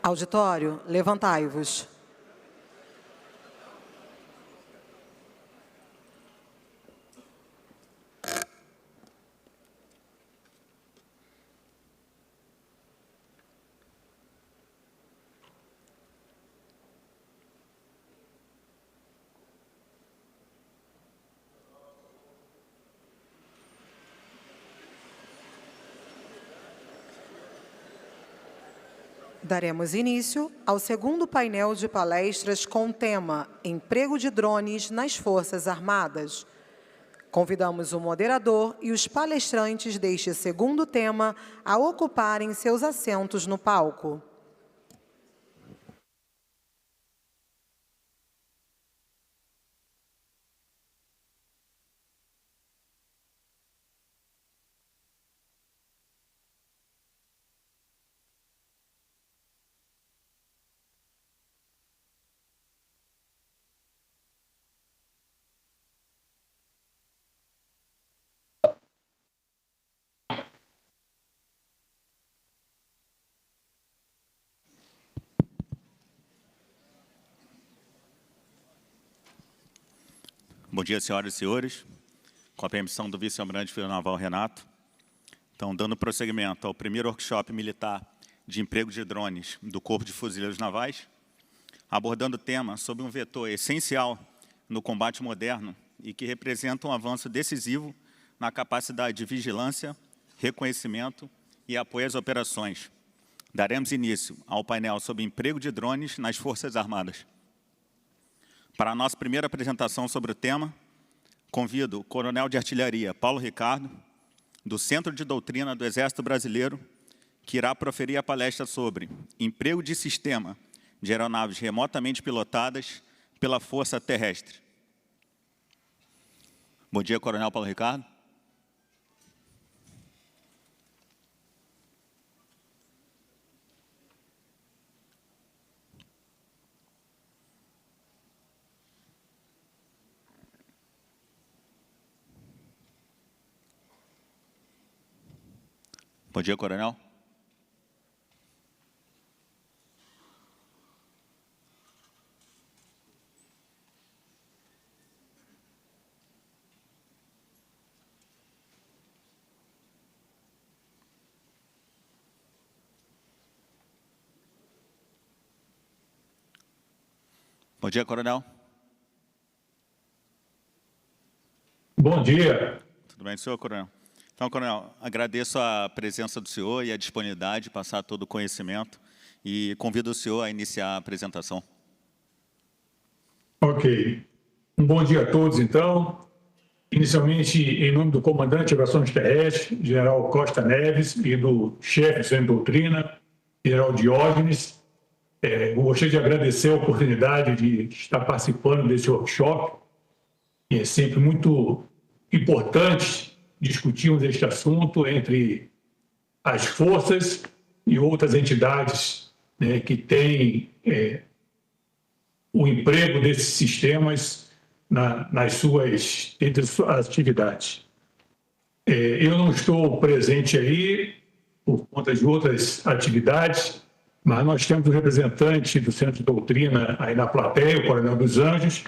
Auditório, levantai-vos. Daremos início ao segundo painel de palestras com o tema Emprego de Drones nas Forças Armadas. Convidamos o moderador e os palestrantes deste segundo tema a ocuparem seus assentos no palco. Bom dia, senhoras e senhores. Com a permissão do vice-almirante Fiel Naval Renato. Então, dando prosseguimento ao primeiro workshop militar de emprego de drones do Corpo de Fuzileiros Navais, abordando o tema sobre um vetor essencial no combate moderno e que representa um avanço decisivo na capacidade de vigilância, reconhecimento e apoio às operações. Daremos início ao painel sobre emprego de drones nas Forças Armadas. Para a nossa primeira apresentação sobre o tema, convido o Coronel de Artilharia Paulo Ricardo, do Centro de Doutrina do Exército Brasileiro, que irá proferir a palestra sobre emprego de sistema de aeronaves remotamente pilotadas pela Força Terrestre. Bom dia, Coronel Paulo Ricardo. Bom dia, Coronel. Bom dia, Coronel. Bom dia. Tudo bem, senhor, Coronel? Então, Coronel, agradeço a presença do senhor e a disponibilidade de passar todo o conhecimento e convido o senhor a iniciar a apresentação. Ok. Um bom dia a todos, então. Inicialmente, em nome do comandante de operações terrestres, general Costa Neves, e do chefe do Centro de Doutrina, general Diógenes, gostaria de agradecer a oportunidade de estar participando desse workshop. E é sempre muito importante discutirmos este assunto entre as forças e outras entidades, né, que têm o emprego desses sistemas entre as suas atividades. Eu não estou presente aí por conta de outras atividades, mas nós temos um representante do Centro de Doutrina aí na plateia, o Coronel dos Anjos,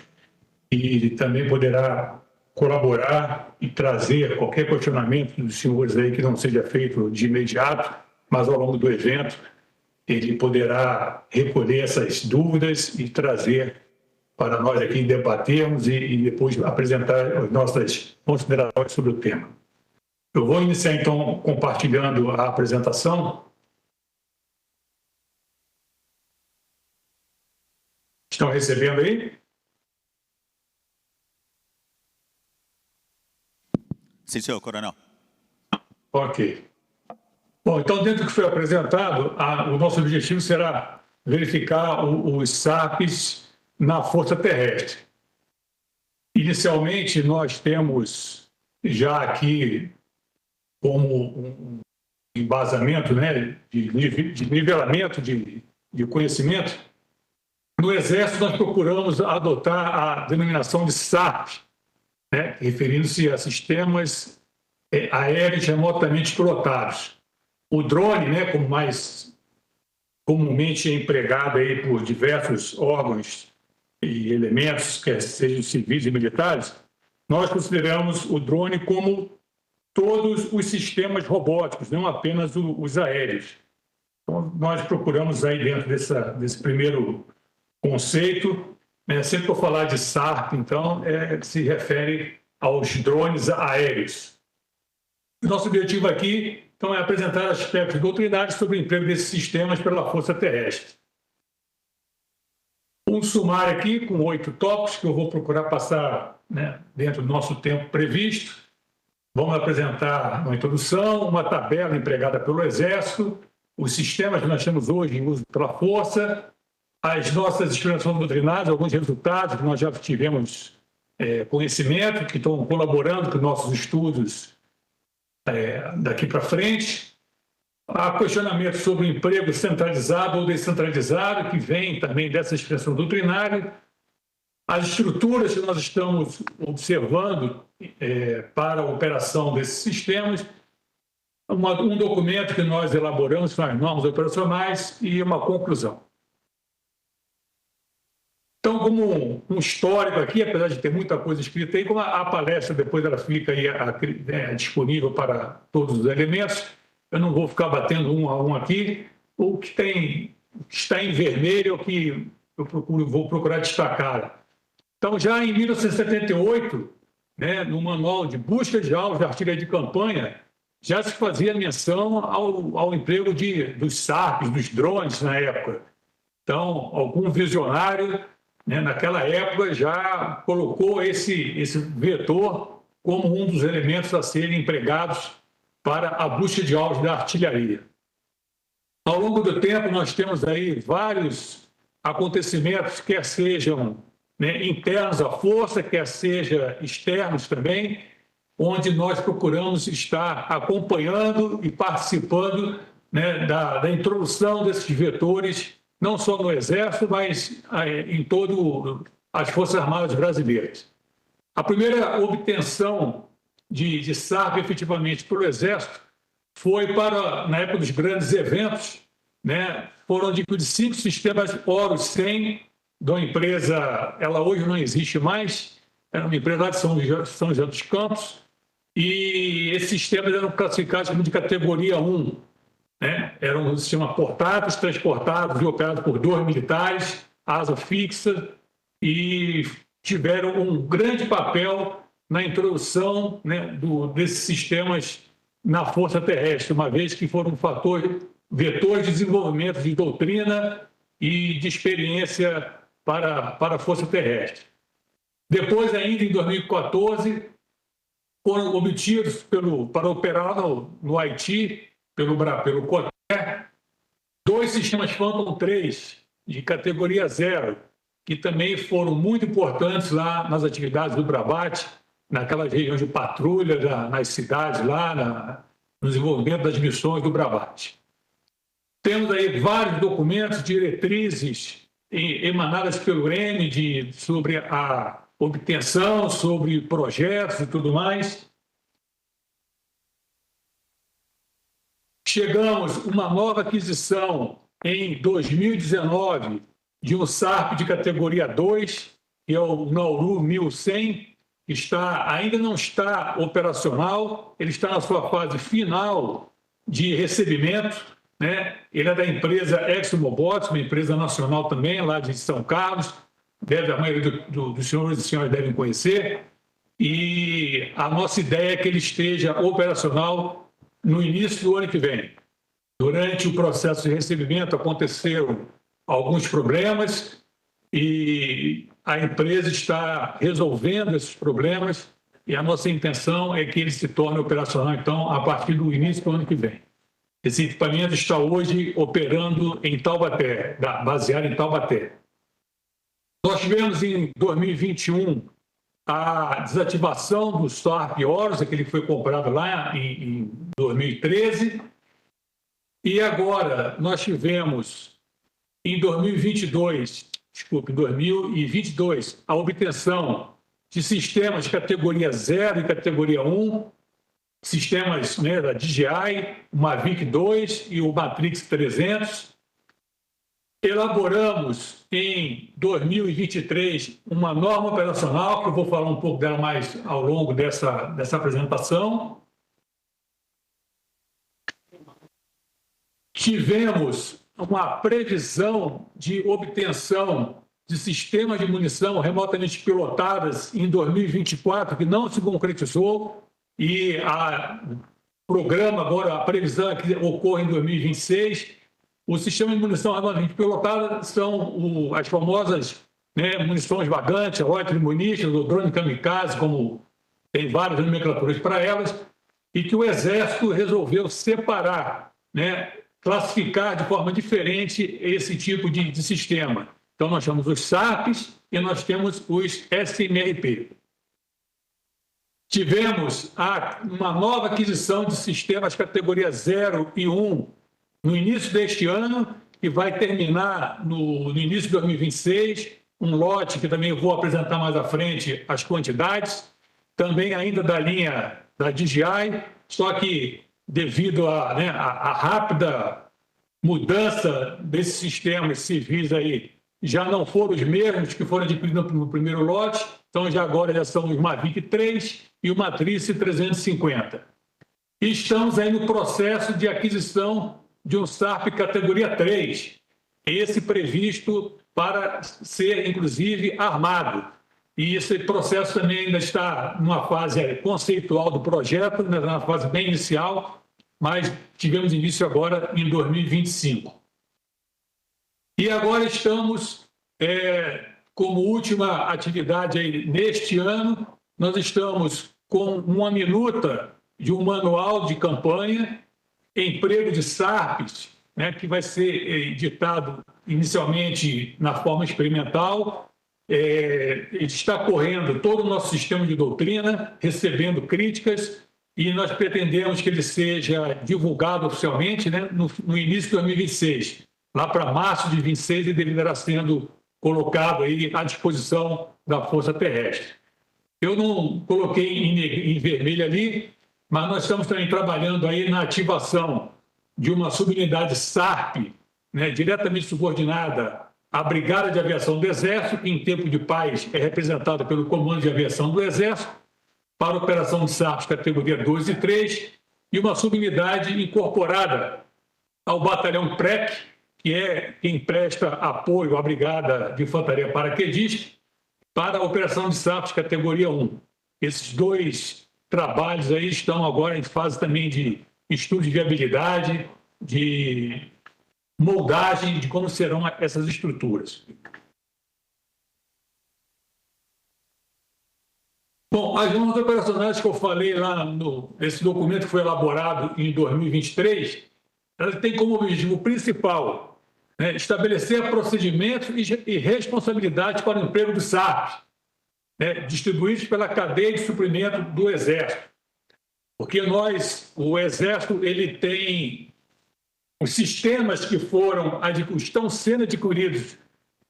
e ele também poderá colaborar e trazer qualquer questionamento dos senhores aí que não seja feito de imediato, mas ao longo do evento ele poderá recolher essas dúvidas e trazer para nós aqui debatermos e depois apresentar as nossas considerações sobre o tema. Eu vou iniciar então compartilhando a apresentação. Estão recebendo aí? Sim, senhor, Coronel. Ok. Bom, então, dentro do que foi apresentado, o nosso objetivo será verificar os SAPs na Força Terrestre. Inicialmente, nós temos já aqui como um embasamento, né, de nivelamento de conhecimento. No Exército, nós procuramos adotar a denominação de SAP, né, referindo-se a sistemas aéreos remotamente pilotados. O drone, né, como mais comumente é empregada aí por diversos órgãos e elementos, quer sejam civis e militares, nós consideramos o drone como todos os sistemas robóticos, não apenas os aéreos. Então, nós procuramos aí dentro desse primeiro conceito, sempre que eu falar de SARP, então, se refere aos drones aéreos. Nosso objetivo aqui, então, é apresentar aspectos doutrinários sobre o emprego desses sistemas pela Força Terrestre. Um sumário aqui com 8 tópicos que eu vou procurar passar dentro do nosso tempo previsto. Vamos apresentar uma introdução, uma tabela empregada pelo Exército, os sistemas que nós temos hoje em uso pela Força, as nossas explicações doutrinárias, alguns resultados que nós já tivemos conhecimento, que estão colaborando com nossos estudos daqui para frente. Há questionamento sobre o emprego centralizado ou descentralizado, que vem também dessa expressão doutrinária. As estruturas que nós estamos observando para a operação desses sistemas, um documento que nós elaboramos com as normas operacionais e uma conclusão. Então, como um histórico aqui, apesar de ter muita coisa escrita aí, como a palestra depois ela fica aí disponível para todos os elementos, eu não vou ficar batendo um a um aqui. O que está em vermelho é o que eu vou procurar destacar. Então, já em 1978, no Manual de Busca de Alvos de Artilharia de Campanha, já se fazia menção ao emprego dos SARPs, dos drones na época. Então, algum visionário, naquela época, já colocou esse vetor como um dos elementos a serem empregados para a busca de alvos da artilharia. Ao longo do tempo, nós temos aí vários acontecimentos, quer sejam internos à força, quer sejam externos também, onde nós procuramos estar acompanhando e participando da introdução desses vetores, não só no Exército, mas em todas as Forças Armadas brasileiras. A primeira obtenção de SARP efetivamente pelo Exército foi na época dos grandes eventos, foram adquiridos 5 sistemas Horus 100, de uma empresa, ela hoje não existe mais, era uma empresa lá de São José dos Campos, e esses sistemas eram classificados como de categoria 1, eram um sistema portáteis, transportados e operados por 2 militares, asa fixa, e tiveram um grande papel na introdução desses sistemas na Força Terrestre, uma vez que foram vetores de desenvolvimento de doutrina e de experiência para a Força Terrestre. Depois, ainda em 2014, foram obtidos para operar no Haiti, pelo COTER, 2 sistemas Phantom 3 de categoria 0, que também foram muito importantes lá nas atividades do Brabate, naquela região de patrulha, nas cidades lá, no desenvolvimento das missões do Brabate. Temos aí vários documentos, diretrizes emanadas pelo EME sobre a obtenção, sobre projetos e tudo mais. Chegamos a uma nova aquisição em 2019 de um SARP de categoria 2, que é o Nauru 1100, que ainda não está operacional, ele está na sua fase final de recebimento. Ele é da empresa ExoMobotics, uma empresa nacional também, lá de São Carlos, a maioria dos senhores e senhoras devem conhecer, e a nossa ideia é que ele esteja operacional no início do ano que vem. Durante o processo de recebimento aconteceram alguns problemas e a empresa está resolvendo esses problemas e a nossa intenção é que ele se torne operacional, então, a partir do início do ano que vem. Esse equipamento está hoje operando em Taubaté, baseado em Taubaté. Nós tivemos em 2021 a desativação do SARP Horus, que ele foi comprado lá em 2013, e agora nós tivemos em 2022, a obtenção de sistemas de categoria 0 e categoria 1, sistemas da DJI, o Mavic 2 e o Matrix 300. elaboramos em 2023 uma norma operacional, que eu vou falar um pouco dela mais ao longo dessa apresentação. Tivemos uma previsão de obtenção de sistemas de munição remotamente pilotadas em 2024, que não se concretizou, e o programa agora, a previsão é que ocorre em 2026. Os sistemas de munição remotamente pilotada são as famosas, né, munições vagantes, Reuter Munitions, o drone kamikaze, como tem várias nomenclaturas para elas, e que o Exército resolveu separar, né, classificar de forma diferente esse tipo de sistema. Então, nós temos os SAPs e nós temos os SMRP. Tivemos uma nova aquisição de sistemas categoria 0 e 1 no início deste ano, que vai terminar no início de 2026, um lote que também eu vou apresentar mais à frente as quantidades, também ainda da linha da DJI, só que devido à rápida mudança desses sistemas civis aí, já não foram os mesmos que foram adquiridos no primeiro lote, então agora já são os Mavic 3 e o Matrice 350. E estamos aí no processo de aquisição de um SAP categoria 3, esse previsto para ser, inclusive, armado. E esse processo também ainda está numa fase conceitual do projeto, na fase bem inicial, mas tivemos início agora em 2025. E agora estamos, como última atividade aí neste ano, nós estamos com uma minuta de um manual de campanha, emprego de SARPs, né, que vai ser editado inicialmente na forma experimental. Está correndo todo o nosso sistema de doutrina, recebendo críticas, e nós pretendemos que ele seja divulgado oficialmente, né, no início de 2026, lá para março de 2026, e deverá sendo colocado aí à disposição da Força Terrestre. Eu não coloquei em vermelho ali, mas nós estamos também trabalhando aí na ativação de uma subunidade SARP, né, diretamente subordinada à Brigada de Aviação do Exército, que em tempo de paz é representada pelo Comando de Aviação do Exército, para a operação de SARPs categoria 2 e 3, e uma subunidade incorporada ao Batalhão PREC, que é quem presta apoio à Brigada de Infantaria Paraquedista, para a operação de SARPs categoria 1. Esses dois trabalhos aí estão agora em fase também de estudo de viabilidade, de moldagem de como serão essas estruturas. Bom, as normas operacionais que eu falei lá nesse documento que foi elaborado em 2023, ela tem como objetivo principal, né, estabelecer procedimentos e responsabilidades para o emprego dos SARPs, né, distribuídos pela cadeia de suprimento do Exército. Porque o Exército, ele tem os sistemas que estão sendo adquiridos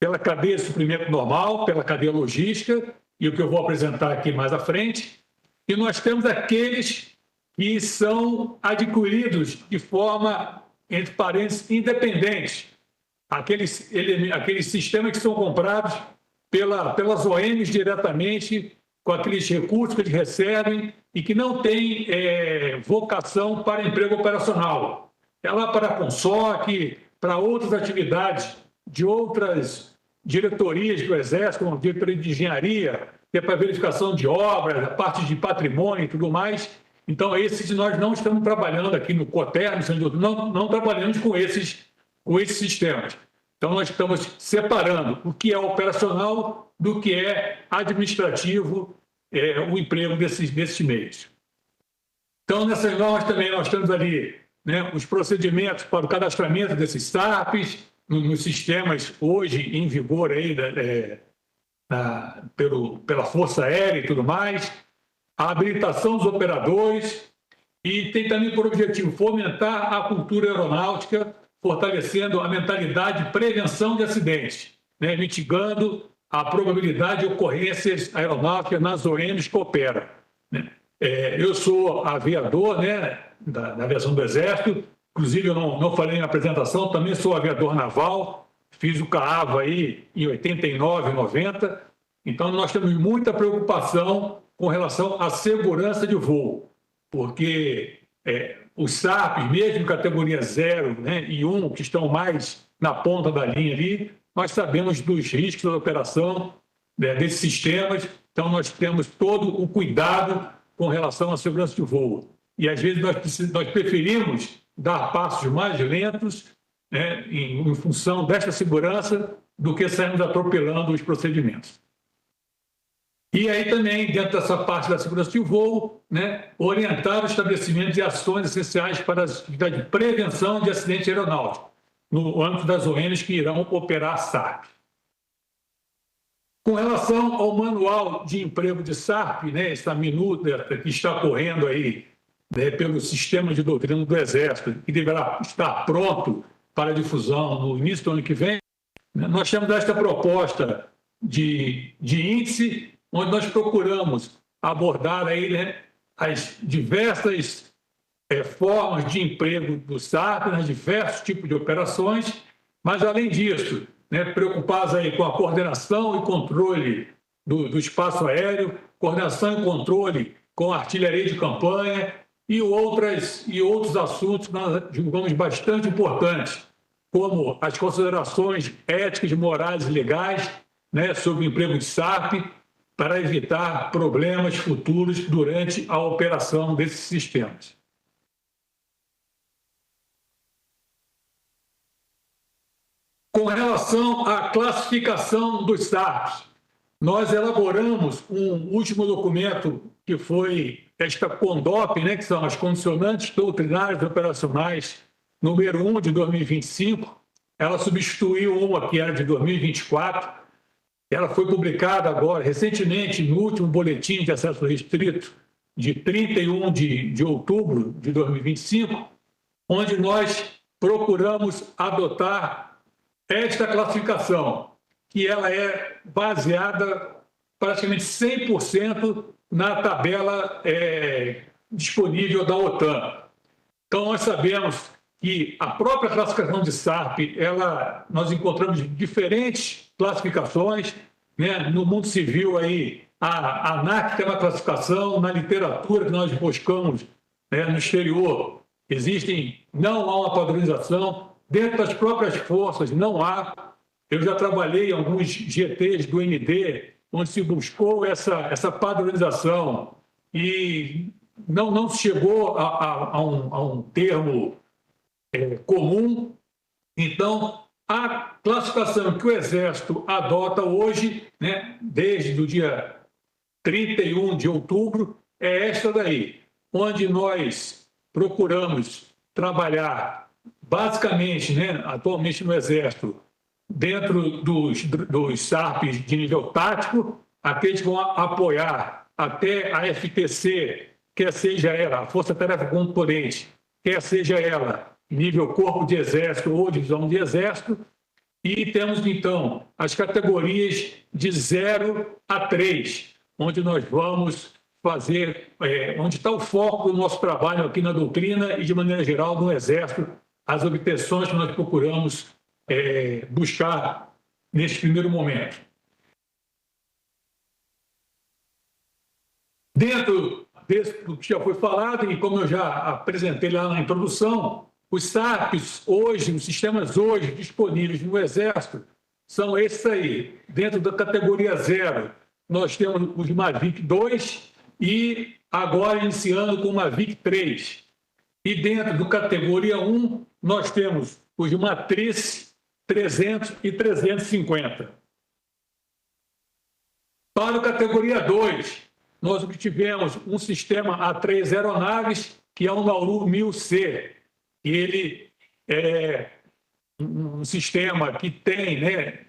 pela cadeia de suprimento normal, pela cadeia logística, e o que eu vou apresentar aqui mais à frente, e nós temos aqueles que são adquiridos de forma, entre parênteses, independente. Aqueles sistemas que são comprados pelas OMs diretamente, com aqueles recursos que eles recebem e que não têm vocação para emprego operacional. É lá para a CONSOC, para outras atividades de outras diretorias do Exército, como a diretoria de engenharia, que é para verificação de obras, a parte de patrimônio e tudo mais. Então, esses nós não estamos trabalhando aqui no COTER, não trabalhamos com esses sistemas. Então, nós estamos separando o que é operacional do que é administrativo, o emprego desses meios. Então, nessas normas também nós temos ali, né, os procedimentos para o cadastramento desses SARPs, nos sistemas hoje em vigor aí, pela Força Aérea e tudo mais, a habilitação dos operadores, e tem também por objetivo fomentar a cultura aeronáutica, fortalecendo a mentalidade de prevenção de acidentes, né, mitigando a probabilidade de ocorrências aeronáuticas nas OMs que operam, né. Eu sou aviador, né, da aviação do Exército, inclusive eu não falei na apresentação, também sou aviador naval, fiz o CAAVA aí em 89, 90, então nós temos muita preocupação com relação à segurança de voo, porque os SARPs, mesmo categoria 0, né, e 1, que estão mais na ponta da linha ali, nós sabemos dos riscos da operação desses sistemas, então nós temos todo o cuidado com relação à segurança de voo. E às vezes nós preferimos dar passos mais lentos, né, em função desta segurança, do que sairmos atropelando os procedimentos. E aí também, dentro dessa parte da segurança de voo, né, orientar os estabelecimentos e ações essenciais para as atividades de prevenção de acidente aeronáutico, no âmbito das ONs que irão operar SARP. Com relação ao manual de emprego de SARP, né, essa minuta que está correndo aí, né, pelo sistema de doutrina do Exército, que deverá estar pronto para difusão no início do ano que vem, né, nós temos esta proposta de índice, onde nós procuramos abordar aí, né, as diversas formas de emprego do SARP, né, diversos tipos de operações, mas, além disso, né, preocupados aí com a coordenação e controle do espaço aéreo, coordenação e controle com a artilharia de campanha e outros assuntos que nós julgamos bastante importantes, como as considerações éticas, morais e legais, né, sobre o emprego de SARP, para evitar problemas futuros durante a operação desses sistemas. Com relação à classificação dos SARPs, nós elaboramos um último documento que foi esta CONDOP, né, que são as Condicionantes Doutrinárias e Operacionais, número 1 de 2025. Ela substituiu uma que era de 2024. Ela foi publicada agora, recentemente, no último boletim de acesso restrito, de 31 de outubro de 2025, onde nós procuramos adotar esta classificação, que ela é baseada praticamente 100% na tabela disponível da OTAN. Então, nós sabemos que a própria classificação de SARP, nós encontramos diferentes classificações, né? No mundo civil, aí, a ANAC tem uma classificação, na literatura que nós buscamos, né, no exterior, não há uma padronização, dentro das próprias forças não há. Eu já trabalhei em alguns GTs do ND, onde se buscou essa padronização e não se chegou a um termo comum. Então, a classificação que o Exército adota hoje, né, desde o dia 31 de outubro, é esta daí, onde nós procuramos trabalhar basicamente, né, atualmente no Exército, dentro dos SARPs de nível tático, aqueles que vão apoiar até a FTC, quer seja ela, a Força Tarefa Componente, quer seja ela nível Corpo de Exército ou Divisão de Exército, e temos, então, as categorias de 0 a 3, onde nós vamos fazer, onde está o foco do nosso trabalho aqui na doutrina e, de maneira geral, no Exército, as obtenções que nós procuramos buscar nesse primeiro momento. Dentro do que já foi falado, e como eu já apresentei lá na introdução, os SARPs hoje, os sistemas hoje disponíveis no Exército, são esses aí. Dentro da categoria 0, nós temos os Mavic 2 e agora iniciando com o Mavic 3. E dentro do categoria 1, nós temos os Matriz 300 e 350. Para a categoria 2, nós obtivemos um sistema A3 aeronaves, que é o Nauru 1000C. Ele é um sistema que tem, né,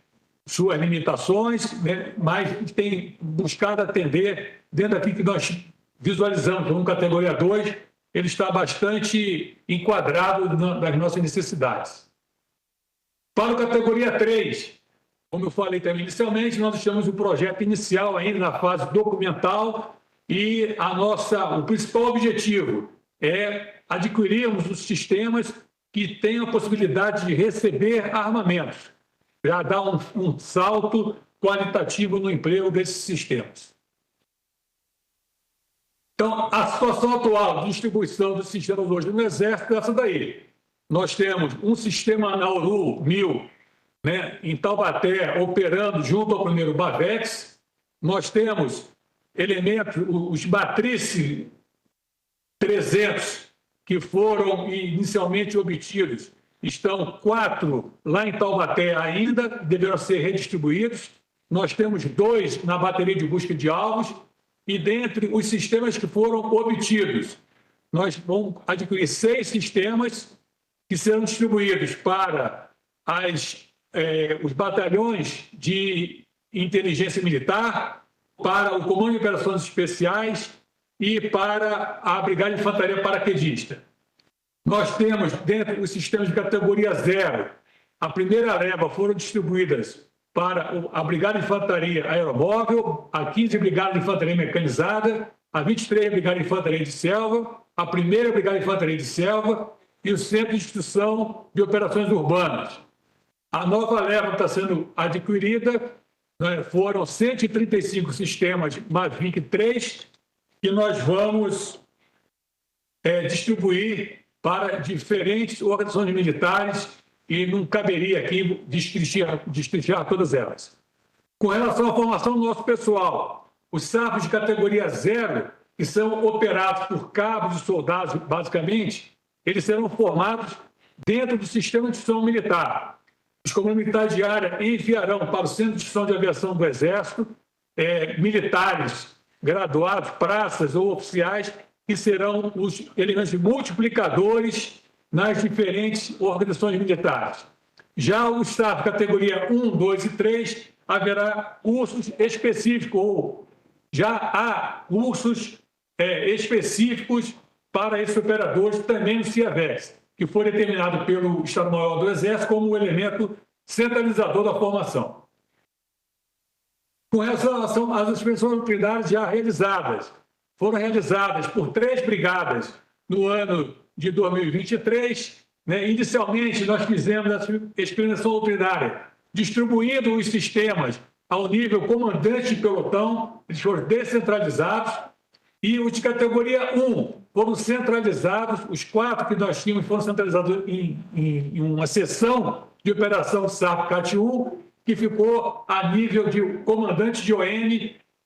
suas limitações, né, mas tem buscado atender dentro daquilo que nós visualizamos como categoria 2, ele está bastante enquadrado nas nossas necessidades. Para a categoria 3, como eu falei também inicialmente, nós estamos no projeto inicial ainda na fase documental e o principal objetivo é adquirirmos os sistemas que tenham a possibilidade de receber armamentos. já dá um salto qualitativo no emprego desses sistemas. Então, a situação atual de distribuição dos sistemas hoje no Exército é essa daí. Nós temos um sistema Nauru 1000, né, em Taubaté, operando junto ao primeiro BAVEX. Nós temos elementos, os Matrice 300, que foram inicialmente obtidos. Estão 4 lá em Taubaté ainda, deverão ser redistribuídos. Nós temos 2 na bateria de busca de alvos. E dentre os sistemas que foram obtidos, nós vamos adquirir 6 sistemas que serão distribuídos para os batalhões de inteligência militar, para o Comando de Operações Especiais e para a Brigada de Infantaria Paraquedista. Nós temos, dentro dos sistemas de categoria 0, a primeira leva foram distribuídas para a Brigada de Infantaria Aeromóvel, a 15 Brigada de Infantaria Mecanizada, a 23 Brigada de Infantaria de Selva, a primeira Brigada de Infantaria de Selva e o Centro de Instrução de Operações Urbanas. A nova leva está sendo adquirida, né, foram 135 sistemas Mavic 3, que nós vamos distribuir para diferentes organizações militares e não caberia aqui destrinchar todas elas. Com relação à formação do nosso pessoal, os SAFs de categoria 0, que são operados por cabos e soldados, basicamente, eles serão formados dentro do sistema de instrução militar. Os comandos militares de área enviarão para o Centro de Instrução de Aviação do Exército militares graduados, praças ou oficiais, que serão os elementos multiplicadores nas diferentes organizações militares. Já o SAF categoria 1, 2 e 3, haverá cursos específicos, ou já há cursos específicos para esses operadores também no CIAVEX, que foi determinado pelo Estado-Maior do Exército como o elemento centralizador da formação. Com relação às expedições doutrinárias já realizadas, foram realizadas por 3 brigadas no ano de 2023. Né? Inicialmente, nós fizemos essa expedição doutrinária distribuindo os sistemas ao nível comandante de pelotão, eles foram descentralizados, e os de categoria 1 foram centralizados, os 4 que nós tínhamos foram centralizados em uma seção de operação SAF-CAT-1, que ficou a nível de comandante de ON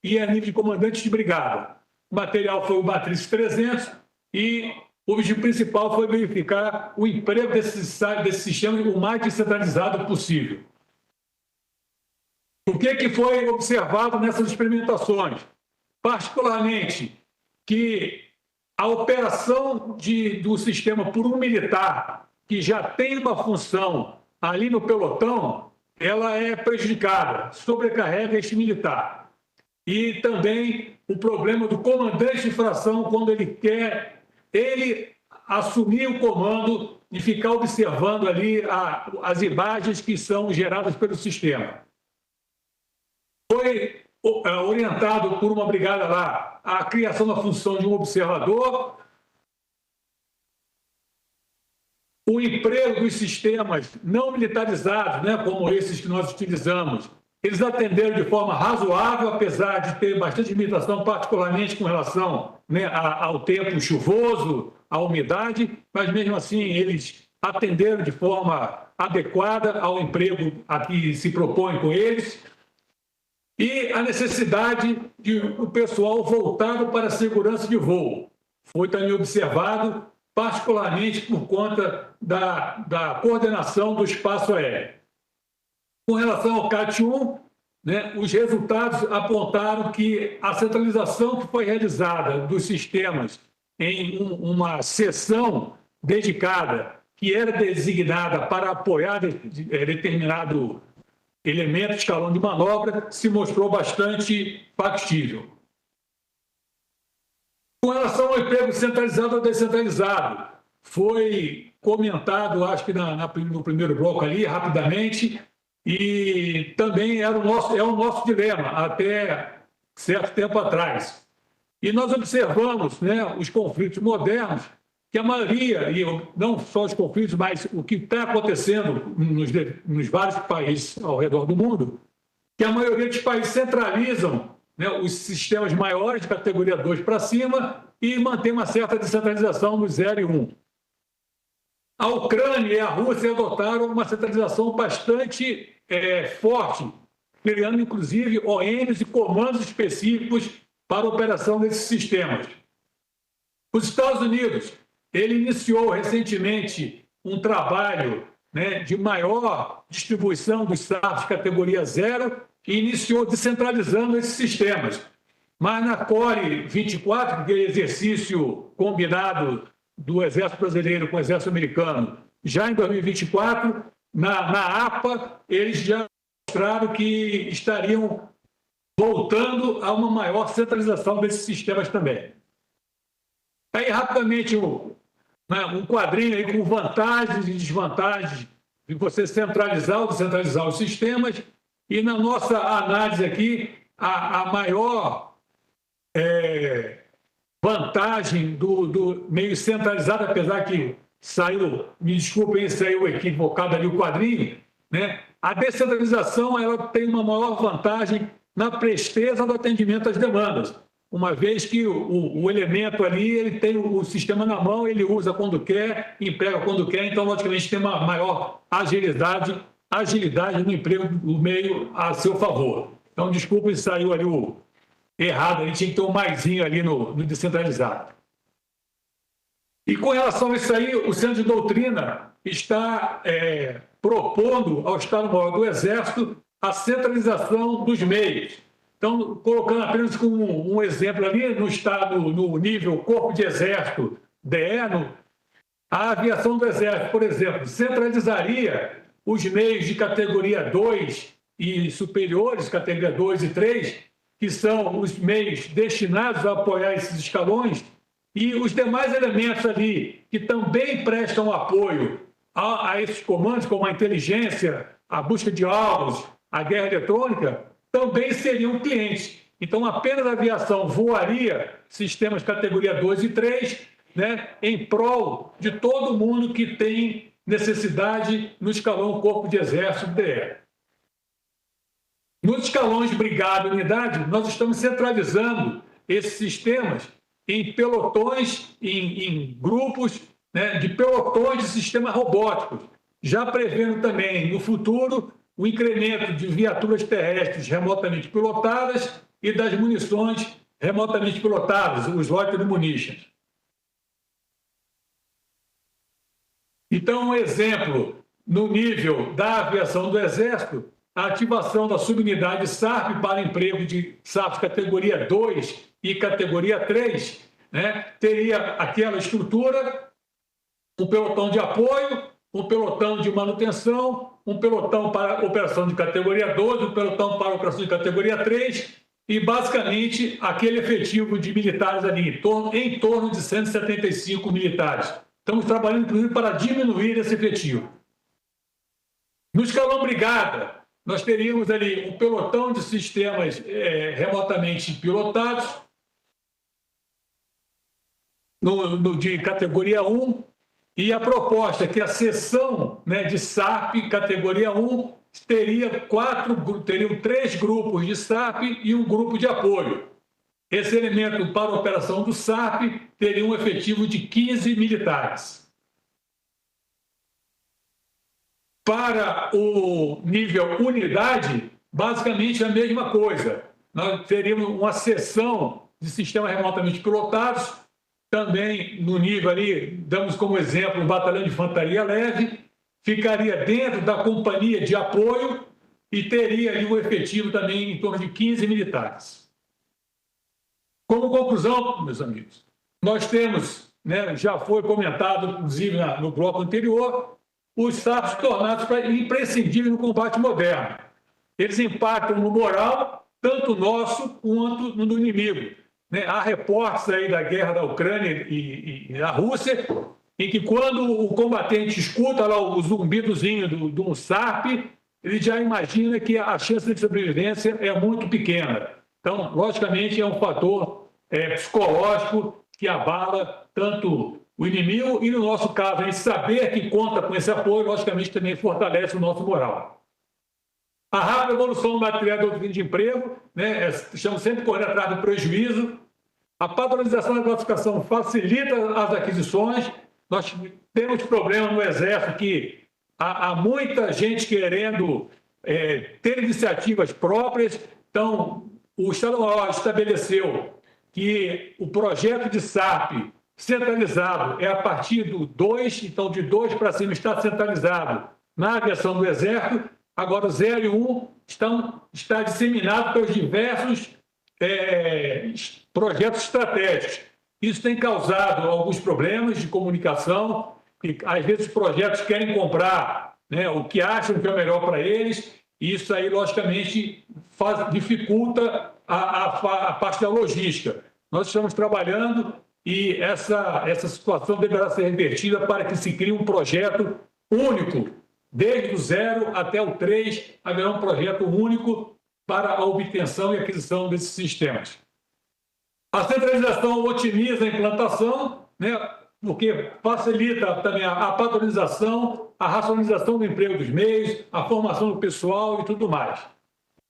e a nível de comandante de brigada. O material foi o Matrice 300 e o objetivo principal foi verificar o emprego desse sistema o mais descentralizado possível. O que foi observado nessas experimentações? Particularmente que a operação do sistema por um militar que já tem uma função ali no pelotão, ela é prejudicada, sobrecarrega este militar. E também o problema do comandante de fração, quando ele quer assumir o comando e ficar observando ali as imagens que são geradas pelo sistema. Foi orientado por uma brigada lá a criação da função de um observador, o emprego dos sistemas não militarizados, né, como esses que nós utilizamos, eles atenderam de forma razoável, apesar de ter bastante limitação, particularmente com relação, né, ao tempo chuvoso, à umidade, mas mesmo assim eles atenderam de forma adequada ao emprego a que se propõe com eles. E a necessidade de o pessoal voltado para a segurança de voo. Foi também observado, particularmente por conta da coordenação do espaço aéreo. Com relação ao CAT-1, né, os resultados apontaram que a centralização que foi realizada dos sistemas em uma seção dedicada, que era designada para apoiar determinado elemento de escalão de manobra, se mostrou bastante factível. Com relação ao emprego centralizado ou descentralizado, foi comentado, acho que no primeiro bloco ali, rapidamente, e também é o nosso dilema, até certo tempo atrás. E nós observamos, né, os conflitos modernos, que a maioria, e não só os conflitos, mas o que está acontecendo nos vários países ao redor do mundo, que a maioria dos países centralizam, né, os sistemas maiores de categoria 2 para cima e mantém uma certa descentralização no 0 e 1. A Ucrânia e a Rússia adotaram uma centralização bastante forte, criando, inclusive, ONs e comandos específicos para a operação desses sistemas. Os Estados Unidos, ele iniciou recentemente um trabalho, né, de maior distribuição dos SAFs categoria 0 e iniciou descentralizando esses sistemas. Mas na CORE 24, que é exercício combinado do Exército Brasileiro com o Exército Americano, já em 2024, na APA, eles já mostraram que estariam voltando a uma maior centralização desses sistemas também. Aí, rapidamente, um quadrinho aí com vantagens e desvantagens de você centralizar ou descentralizar os sistemas. E na nossa análise aqui, a maior vantagem do meio centralizado, apesar que saiu, me desculpem, saiu equivocado ali o quadrinho, né? A descentralização ela tem uma maior vantagem na presteza do atendimento às demandas, uma vez que o elemento ali ele tem o sistema na mão, ele usa quando quer, emprega quando quer, então, logicamente, tem uma maior agilidade no emprego do meio a seu favor. Então, desculpem, saiu ali o errado, a gente tinha que ter um maisinho ali no descentralizado. E com relação a isso aí, o Centro de Doutrina está propondo ao Estado-Maior do Exército a centralização dos meios. Então, colocando apenas como um exemplo ali, no nível Corpo de Exército, DE, a aviação do Exército, por exemplo, centralizaria os meios de categoria 2 e superiores, categoria 2 e 3, que são os meios destinados a apoiar esses escalões, e os demais elementos ali que também prestam apoio a esses comandos, como a inteligência, a busca de alvos, a guerra eletrônica, também seriam clientes. Então, apenas a aviação voaria sistemas categoria 2 e 3, né, em prol de todo mundo que tem necessidade no escalão Corpo de Exército DE. Nos escalões Brigada e Unidade, nós estamos centralizando esses sistemas em pelotões, em grupos, né, de pelotões de sistemas robóticos, já prevendo também, no futuro, o incremento de viaturas terrestres remotamente pilotadas e das munições remotamente pilotadas, os loitering munitions. Então, um exemplo, no nível da aviação do Exército, a ativação da subunidade SARP para emprego de SARP categoria 2 e categoria 3, né, teria aquela estrutura, um pelotão de apoio, um pelotão de manutenção, um pelotão para operação de categoria 2, um pelotão para operação de categoria 3 e, basicamente, aquele efetivo de militares ali, em torno de 175 militares. Estamos trabalhando, inclusive, para diminuir esse efetivo. No escalão Brigada, nós teríamos ali um pelotão de sistemas remotamente pilotados, de categoria 1, e a proposta é que a seção, né, de SARP categoria 1 teriam 3 grupos de SARP e um grupo de apoio. Esse elemento para a operação do SARP teria um efetivo de 15 militares. Para o nível unidade, basicamente a mesma coisa. Nós teríamos uma seção de sistemas remotamente pilotados, também no nível ali, damos como exemplo o Batalhão de Infantaria Leve, ficaria dentro da companhia de apoio e teria ali um efetivo também em torno de 15 militares. Como conclusão, meus amigos, nós temos, né, já foi comentado, inclusive no bloco anterior, os SARPs tornados imprescindíveis no combate moderno. Eles impactam no moral, tanto nosso quanto no do inimigo. Né? Há reportes aí da guerra da Ucrânia e da Rússia, em que quando o combatente escuta lá o zumbidozinho de um SARP, ele já imagina que a chance de sobrevivência é muito pequena. Então, logicamente, é um fator psicológico que abala tanto o inimigo, e no nosso caso, a gente saber que conta com esse apoio, logicamente, também fortalece o nosso moral. A rápida evolução do material da doutrina de emprego, né, estamos sempre correndo atrás do prejuízo. A padronização da classificação facilita as aquisições. Nós temos problema no Exército que há muita gente querendo ter iniciativas próprias. Então, o Estado-Maior estabeleceu que o projeto de SAP centralizado é a partir do 2, então de 2 para cima está centralizado na aviação do Exército. Agora, o 0 e 1 está disseminado pelos diversos projetos estratégicos. Isso tem causado alguns problemas de comunicação, e às vezes os projetos querem comprar, né, o que acham que é melhor para eles, e isso aí, logicamente, dificulta a parte da logística. Nós estamos trabalhando e essa situação deverá ser revertida para que se crie um projeto único. Desde o 0 até o 3, haverá um projeto único para a obtenção e aquisição desses sistemas. A centralização otimiza a implantação, né, porque facilita também a padronização, a racionalização do emprego dos meios, a formação do pessoal e tudo mais.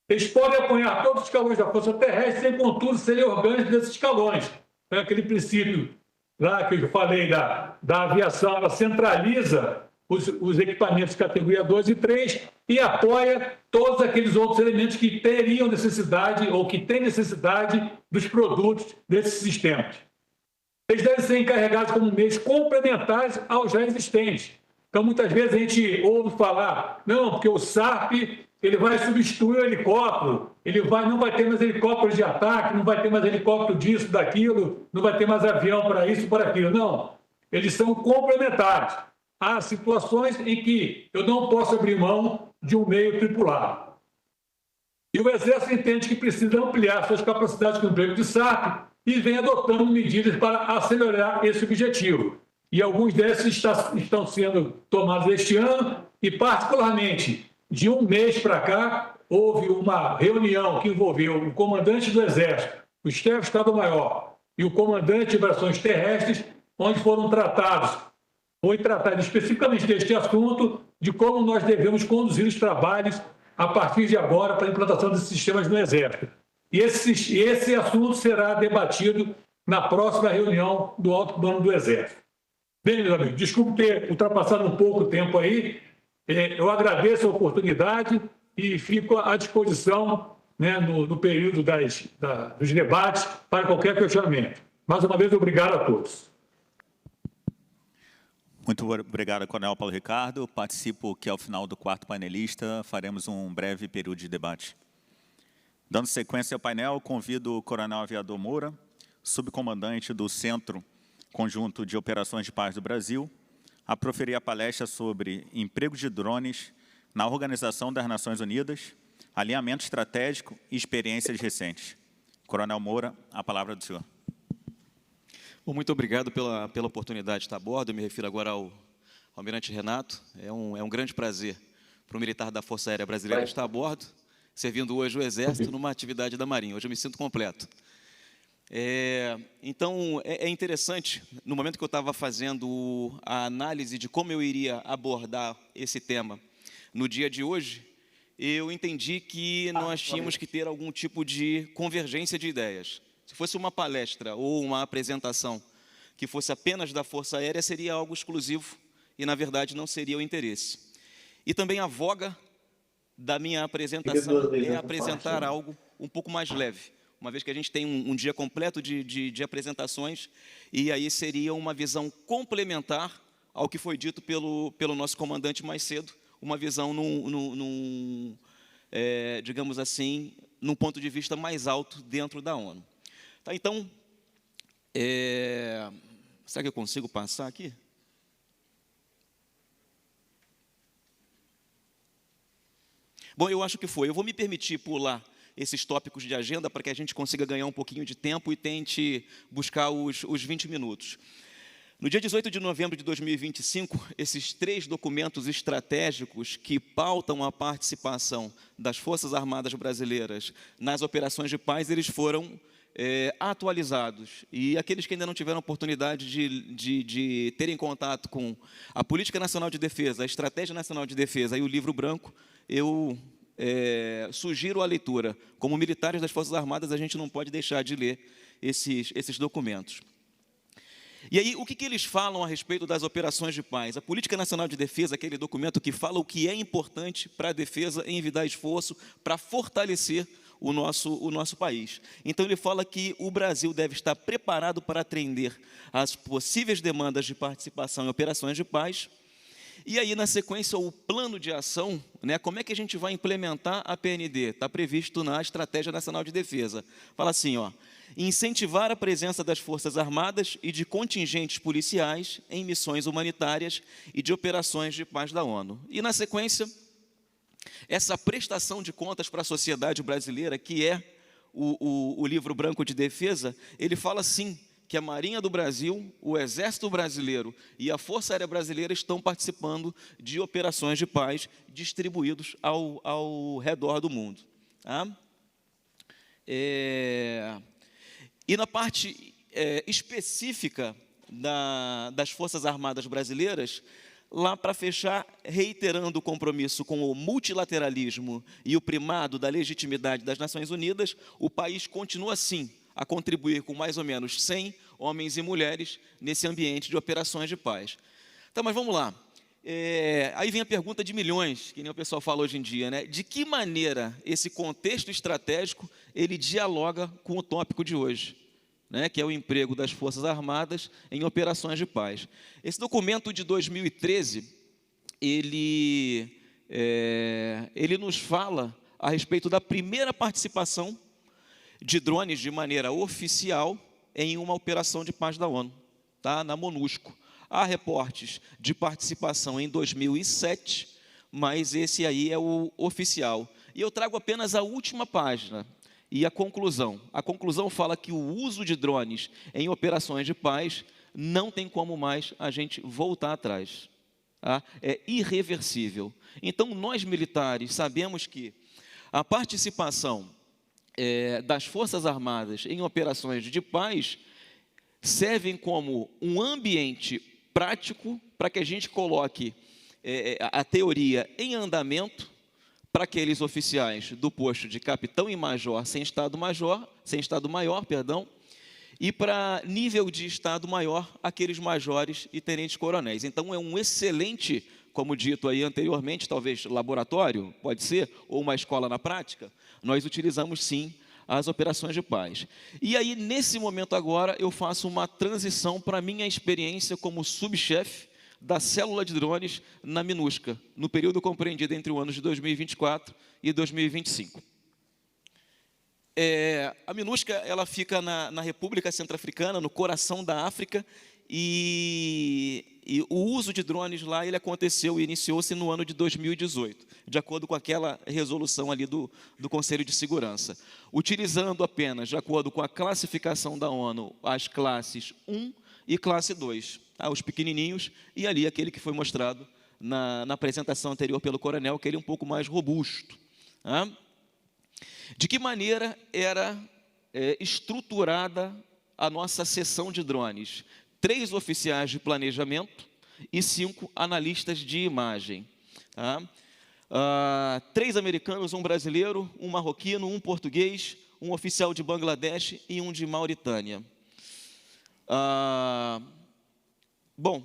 Eles podem apoiar todos os escalões da Força Terrestre, sem, contudo, serem orgânicos desses escalões. É aquele princípio lá que eu falei da aviação, ela centraliza os equipamentos de categoria 2 e 3 e apoia todos aqueles outros elementos que teriam necessidade ou que têm necessidade dos produtos desses sistemas. Eles devem ser encarregados como meios complementares aos já existentes. Então, muitas vezes a gente ouve falar, não, porque o SAP ele vai substituir o helicóptero, não vai ter mais helicópteros de ataque, não vai ter mais helicóptero disso, daquilo, não vai ter mais avião para isso, para aquilo. Não, eles são complementares. Há situações em que eu não posso abrir mão de um meio tripulado. E o Exército entende que precisa ampliar suas capacidades com o emprego de SAP e vem adotando medidas para acelerar esse objetivo. E alguns desses estão sendo tomados este ano e, particularmente, de um mês para cá, houve uma reunião que envolveu o comandante do Exército, o chefe de Estado-Maior e o comandante de operações terrestres, onde foi tratado especificamente deste assunto, de como nós devemos conduzir os trabalhos a partir de agora para a implantação desses sistemas no Exército. E esse assunto será debatido na próxima reunião do Alto Comando do Exército. Bem, meus amigos, desculpe ter ultrapassado um pouco o tempo aí. Eu agradeço a oportunidade e fico à disposição, né, no período dos debates para qualquer questionamento. Mais uma vez, obrigado a todos. Muito obrigado, Coronel Paulo Ricardo. Participo que ao final do quarto painelista faremos um breve período de debate. Dando sequência ao painel, convido o Coronel Aviador Moura, subcomandante do Centro Conjunto de Operações de Paz do Brasil, a proferir a palestra sobre emprego de drones na Organização das Nações Unidas, alinhamento estratégico e experiências recentes. Coronel Moura, a palavra do senhor. Bom, muito obrigado pela oportunidade de estar a bordo. Eu me refiro agora ao Almirante Renato. É um grande prazer para o militar da Força Aérea Brasileira estar a bordo, servindo hoje o Exército numa atividade da Marinha. Hoje eu me sinto completo. Então, é interessante, no momento que eu estava fazendo a análise de como eu iria abordar esse tema no dia de hoje, eu entendi que nós tínhamos que ter algum tipo de convergência de ideias. Se fosse uma palestra ou uma apresentação que fosse apenas da Força Aérea, seria algo exclusivo e, na verdade, não seria o interesse. E também a voga da minha apresentação é apresentar algo um pouco mais leve, uma vez que a gente tem um dia completo de apresentações, e aí seria uma visão complementar ao que foi dito pelo nosso comandante mais cedo, uma visão, digamos assim, num ponto de vista mais alto dentro da ONU. Tá, então, será que eu consigo passar aqui? Bom, eu acho que foi. Eu vou me permitir pular esses tópicos de agenda para que a gente consiga ganhar um pouquinho de tempo e tente buscar os 20 minutos. No dia 18 de novembro de 2025, esses 3 documentos estratégicos que pautam a participação das Forças Armadas Brasileiras nas operações de paz, eles foram atualizados. E aqueles que ainda não tiveram oportunidade de terem contato com a Política Nacional de Defesa, a Estratégia Nacional de Defesa e o Livro Branco, eu sugiro a leitura. Como militares das Forças Armadas, a gente não pode deixar de ler esses documentos. E aí, o que eles falam a respeito das operações de paz? A Política Nacional de Defesa, aquele documento que fala o que é importante para a defesa envidar esforço para fortalecer o nosso país. Então, ele fala que o Brasil deve estar preparado para atender às possíveis demandas de participação em operações de paz. E aí, na sequência, o plano de ação, né, como é que a gente vai implementar a PND? Está previsto na Estratégia Nacional de Defesa. Fala assim, ó, incentivar a presença das Forças Armadas e de contingentes policiais em missões humanitárias e de operações de paz da ONU. E, na sequência, essa prestação de contas para a sociedade brasileira, que é o Livro Branco de Defesa, ele fala assim, que a Marinha do Brasil, o Exército Brasileiro e a Força Aérea Brasileira estão participando de operações de paz distribuídos ao redor do mundo. Tá? E na parte específica das Forças Armadas Brasileiras, lá para fechar, reiterando o compromisso com o multilateralismo e o primado da legitimidade das Nações Unidas, o país continua, sim, a contribuir com mais ou menos 100 homens e mulheres nesse ambiente de operações de paz. Então, mas vamos lá. Aí vem a pergunta de milhões, que nem o pessoal fala hoje em dia, né? De que maneira esse contexto estratégico ele dialoga com o tópico de hoje, né? Que é o emprego das Forças Armadas em operações de paz. Esse documento de 2013, ele nos fala a respeito da primeira participação de drones de maneira oficial em uma operação de paz da ONU, tá? Na MONUSCO. Há reportes de participação em 2007, mas esse aí é o oficial. E eu trago apenas a última página e a conclusão. A conclusão fala que o uso de drones em operações de paz não tem como mais a gente voltar atrás. Tá? É irreversível. Então, nós militares sabemos que a participação das Forças Armadas em operações de paz servem como um ambiente prático para que a gente coloque a teoria em andamento para aqueles oficiais do posto de capitão e major sem estado maior, e para nível de estado maior aqueles majores e tenentes coronéis. Então é um excelente, como dito aí anteriormente, talvez laboratório, pode ser, ou uma escola na prática. Nós utilizamos sim as operações de paz. E aí, nesse momento agora, eu faço uma transição para a minha experiência como subchefe da célula de drones na MINUSCA, no período compreendido entre os anos de 2024 e 2025. A MINUSCA ela fica na República Centro-Africana, no coração da África, e o uso de drones lá ele aconteceu e iniciou-se no ano de 2018, de acordo com aquela resolução ali do Conselho de Segurança, utilizando apenas, de acordo com a classificação da ONU, as classes 1 e classe 2, tá? Os pequenininhos, e ali aquele que foi mostrado na apresentação anterior pelo coronel, aquele um pouco mais robusto. Tá? De que maneira era estruturada a nossa seção de drones? 3 oficiais de planejamento e 5 analistas de imagem. Tá? 3 americanos, 1 brasileiro, 1 marroquino, 1 português, 1 oficial de Bangladesh e 1 de Mauritânia. Bom,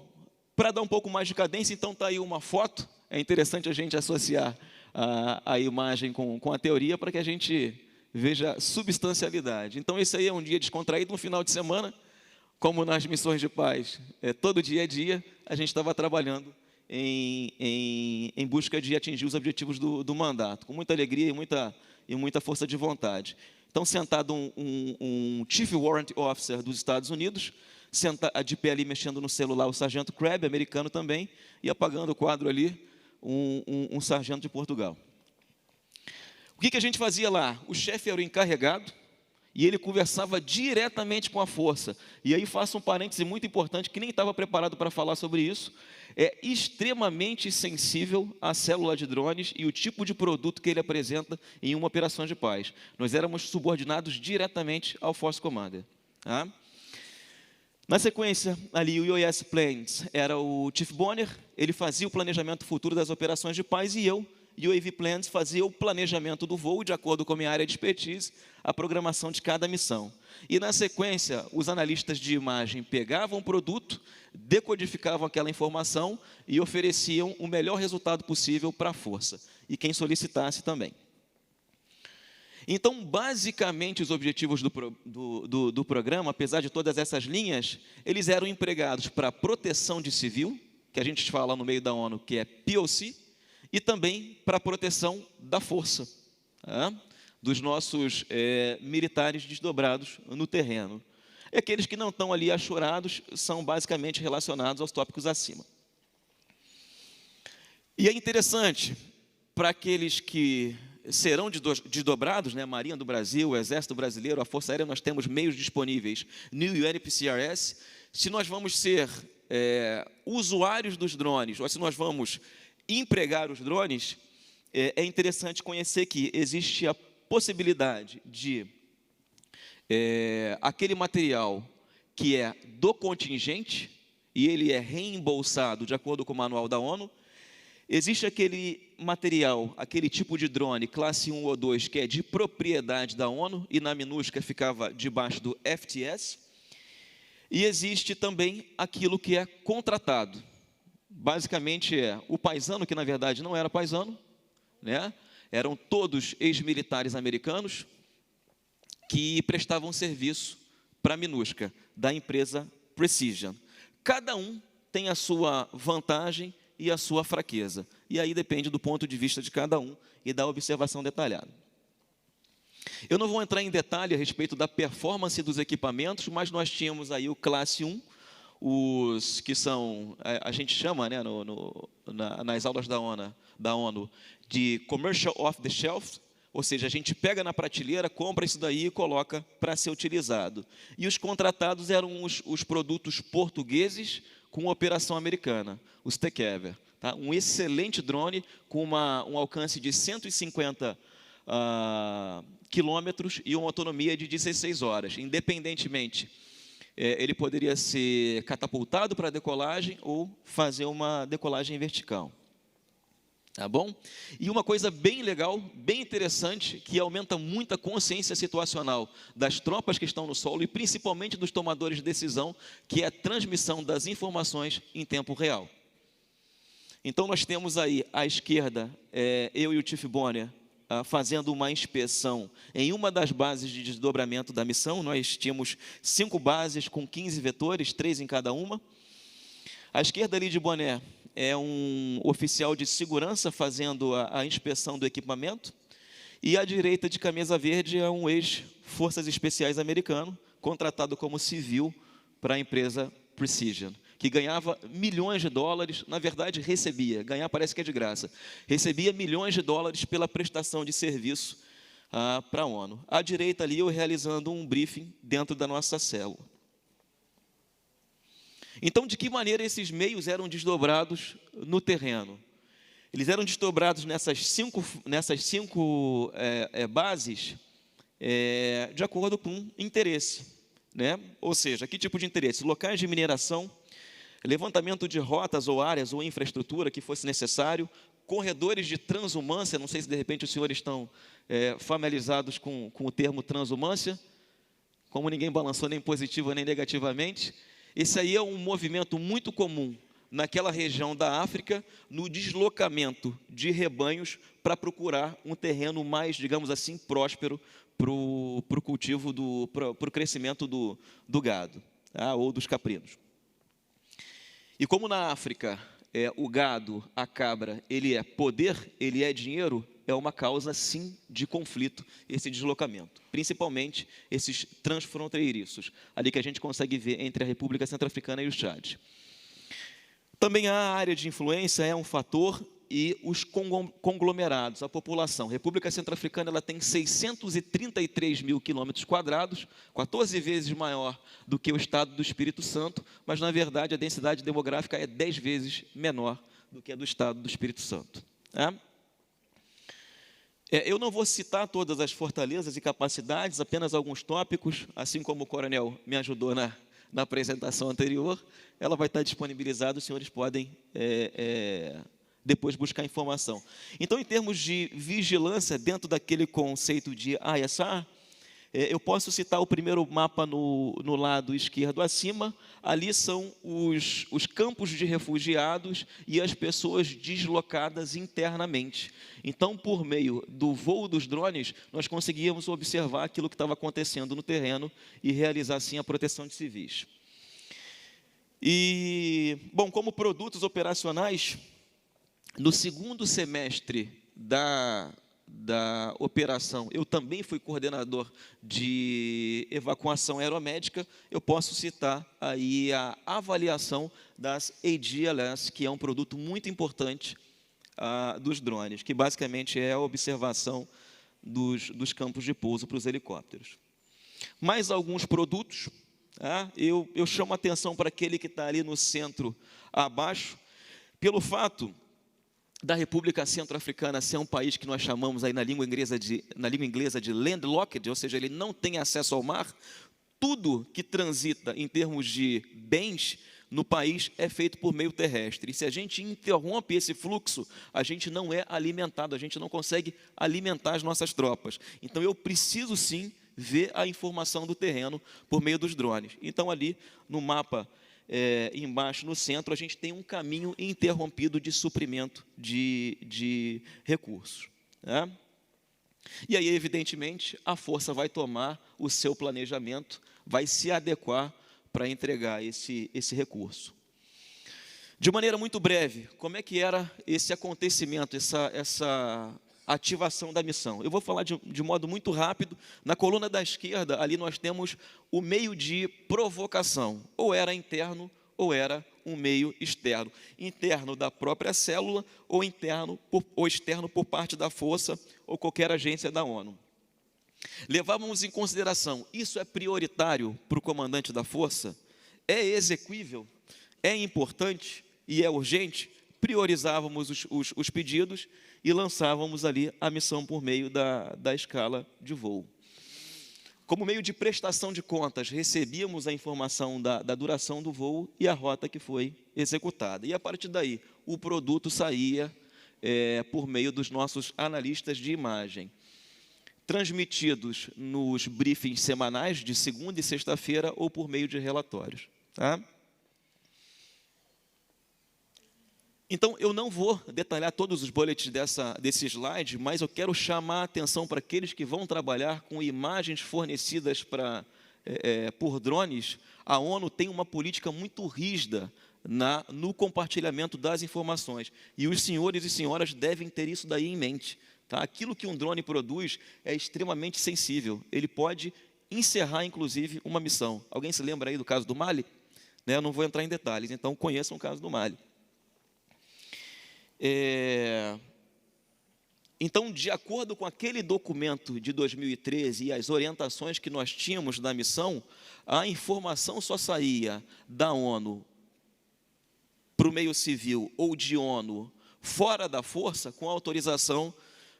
para dar um pouco mais de cadência, então está aí uma foto. É interessante a gente associar a imagem com a teoria para que a gente veja substancialidade. Então, esse aí é um dia descontraído, no final de semana, como nas missões de paz, todo dia a dia, a gente estava trabalhando em busca de atingir os objetivos do mandato, com muita alegria e muita força de vontade. Então, sentado um Chief Warrant Officer dos Estados Unidos, de pé ali mexendo no celular o sargento Crabb, americano também, e apagando o quadro ali, um sargento de Portugal. O que a gente fazia lá? O chefe era o encarregado, e ele conversava diretamente com a força. E aí faço um parêntese muito importante, que nem estava preparado para falar sobre isso, é extremamente sensível à célula de drones e o tipo de produto que ele apresenta em uma operação de paz. Nós éramos subordinados diretamente ao Force Commander. Tá? Na sequência, ali o UAS Plans era o Chief Bonner, ele fazia o planejamento futuro das operações de paz, e eu, UAV Plans, fazia o planejamento do voo de acordo com a minha área de expertise, a programação de cada missão. E na sequência, os analistas de imagem pegavam o produto, decodificavam aquela informação e ofereciam o melhor resultado possível para a força, e quem solicitasse também. Então, basicamente, os objetivos do programa, apesar de todas essas linhas, eles eram empregados para proteção de civil, que a gente fala no meio da ONU, que é POC, e também para a proteção da força, tá? Dos nossos militares desdobrados no terreno. E aqueles que não estão ali achorados são basicamente relacionados aos tópicos acima. E é interessante, para aqueles que serão desdobrados, né, Marinha do Brasil, o Exército Brasileiro, a Força Aérea, nós temos meios disponíveis no UNPCRS. Se nós vamos ser usuários dos drones, ou se nós vamos empregar os drones, é interessante conhecer que existe a possibilidade de aquele material que é do contingente, e ele é reembolsado de acordo com o manual da ONU. Existe aquele material, aquele tipo de drone, classe 1 ou 2, que é de propriedade da ONU, e na minúscula ficava debaixo do FTS. E existe também aquilo que é contratado. Basicamente é o paisano, que na verdade não era paisano, né? Eram todos ex-militares americanos que prestavam serviço para a minúscula da empresa Precision. Cada um tem a sua vantagem e a sua fraqueza. E aí depende do ponto de vista de cada um e da observação detalhada. Eu não vou entrar em detalhe a respeito da performance dos equipamentos, mas nós tínhamos aí o classe 1, os que são, a gente chama, né, nas aulas da ONU de commercial off the shelf, ou seja, a gente pega na prateleira, compra isso daí e coloca para ser utilizado. E os contratados eram os produtos portugueses com operação americana, os Tekever. Tá? Um excelente drone com um alcance de 150 quilômetros e uma autonomia de 16 horas. Independentemente, ele poderia ser catapultado para decolagem ou fazer uma decolagem vertical. Tá bom? E uma coisa bem legal, bem interessante, que aumenta muito a consciência situacional das tropas que estão no solo e principalmente dos tomadores de decisão, que é a transmissão das informações em tempo real. Então, nós temos aí, à esquerda, eu e o Chief Bonner, fazendo uma inspeção em uma das bases de desdobramento da missão. Nós tínhamos 5 bases com 15 vetores, 3 em cada uma. À esquerda ali de Bonner é um oficial de segurança fazendo a inspeção do equipamento. E à direita de camisa verde é um ex-forças especiais americano, contratado como civil para a empresa Precision, que ganhava milhões de dólares, na verdade recebia, ganhar parece que é de graça, recebia milhões de dólares pela prestação de serviço para a ONU. À direita ali eu realizando um briefing dentro da nossa célula. Então, de que maneira esses meios eram desdobrados no terreno? Eles eram desdobrados nessas cinco bases de acordo com interesse, né? Ou seja, que tipo de interesse? Locais de mineração, levantamento de rotas ou áreas ou infraestrutura que fosse necessário, corredores de transumância, não sei se de repente os senhores estão familiarizados com o termo transumância, como ninguém balançou nem positivo nem negativamente. Esse aí é um movimento muito comum naquela região da África, no deslocamento de rebanhos para procurar um terreno mais, digamos assim, próspero para o cultivo, para o crescimento do gado, tá? Ou dos caprinos. E como na África o gado, a cabra, ele é poder, ele é dinheiro, é uma causa, sim, de conflito, esse deslocamento. Principalmente esses transfronteiriços, ali que a gente consegue ver entre a República Centro-Africana e o Chad. Também a área de influência é um fator, e os conglomerados, a população. A República Centro-Africana ela tem 633 mil quilômetros quadrados, 14 vezes maior do que o estado do Espírito Santo, mas, na verdade, a densidade demográfica é 10 vezes menor do que a do estado do Espírito Santo. Eu não vou citar todas as fortalezas e capacidades, apenas alguns tópicos, assim como o coronel me ajudou na apresentação anterior, ela vai estar disponibilizada, os senhores podem depois buscar informação. Então, em termos de vigilância, dentro daquele conceito de ISR, eu posso citar o primeiro mapa no lado esquerdo acima. Ali são os campos de refugiados e as pessoas deslocadas internamente. Então, por meio do voo dos drones, nós conseguíamos observar aquilo que estava acontecendo no terreno e realizar, assim, a proteção de civis. E, bom, como produtos operacionais, no segundo semestre da operação, eu também fui coordenador de evacuação aeromédica. Eu posso citar aí a avaliação das ADLS, que é um produto muito importante dos drones, que basicamente é a observação dos campos de pouso para os helicópteros. Mais alguns produtos, eu chamo a atenção para aquele que está ali no centro abaixo, pelo fato da República Centro-Africana ser um país que nós chamamos aí na língua inglesa de landlocked, ou seja, ele não tem acesso ao mar. Tudo que transita em termos de bens no país é feito por meio terrestre. E se a gente interrompe esse fluxo, a gente não é alimentado, a gente não consegue alimentar as nossas tropas. Então, eu preciso, sim, ver a informação do terreno por meio dos drones. Então, ali no mapa embaixo, no centro, a gente tem um caminho interrompido de suprimento de recursos. E aí, evidentemente, a força vai tomar o seu planejamento, vai se adequar para entregar esse recurso. De maneira muito breve, como é que era esse acontecimento, essa ativação da missão? Eu vou falar de modo muito rápido. Na coluna da esquerda, ali nós temos o meio de provocação. Ou era interno, ou era um meio externo. Interno da própria célula, ou externo por parte da força, ou qualquer agência da ONU. Levávamos em consideração, isso é prioritário para o comandante da força? É exequível? É importante? E é urgente? Priorizávamos os pedidos e lançávamos ali a missão por meio da escala de voo. Como meio de prestação de contas, recebíamos a informação da duração do voo e a rota que foi executada. E, a partir daí, o produto saía por meio dos nossos analistas de imagem, transmitidos nos briefings semanais de segunda e sexta-feira ou por meio de relatórios. Então, eu não vou detalhar todos os bullets desse slide, mas eu quero chamar a atenção para aqueles que vão trabalhar com imagens fornecidas por drones. A ONU tem uma política muito rígida no compartilhamento das informações, e os senhores e senhoras devem ter isso daí em mente. Aquilo que um drone produz é extremamente sensível. Ele pode encerrar, inclusive, uma missão. Alguém se lembra aí do caso do Mali? Eu não vou entrar em detalhes, então conheçam o caso do Mali. Então, de acordo com aquele documento de 2013 e as orientações que nós tínhamos da missão, a informação só saía da ONU para o meio civil ou de ONU fora da força com a autorização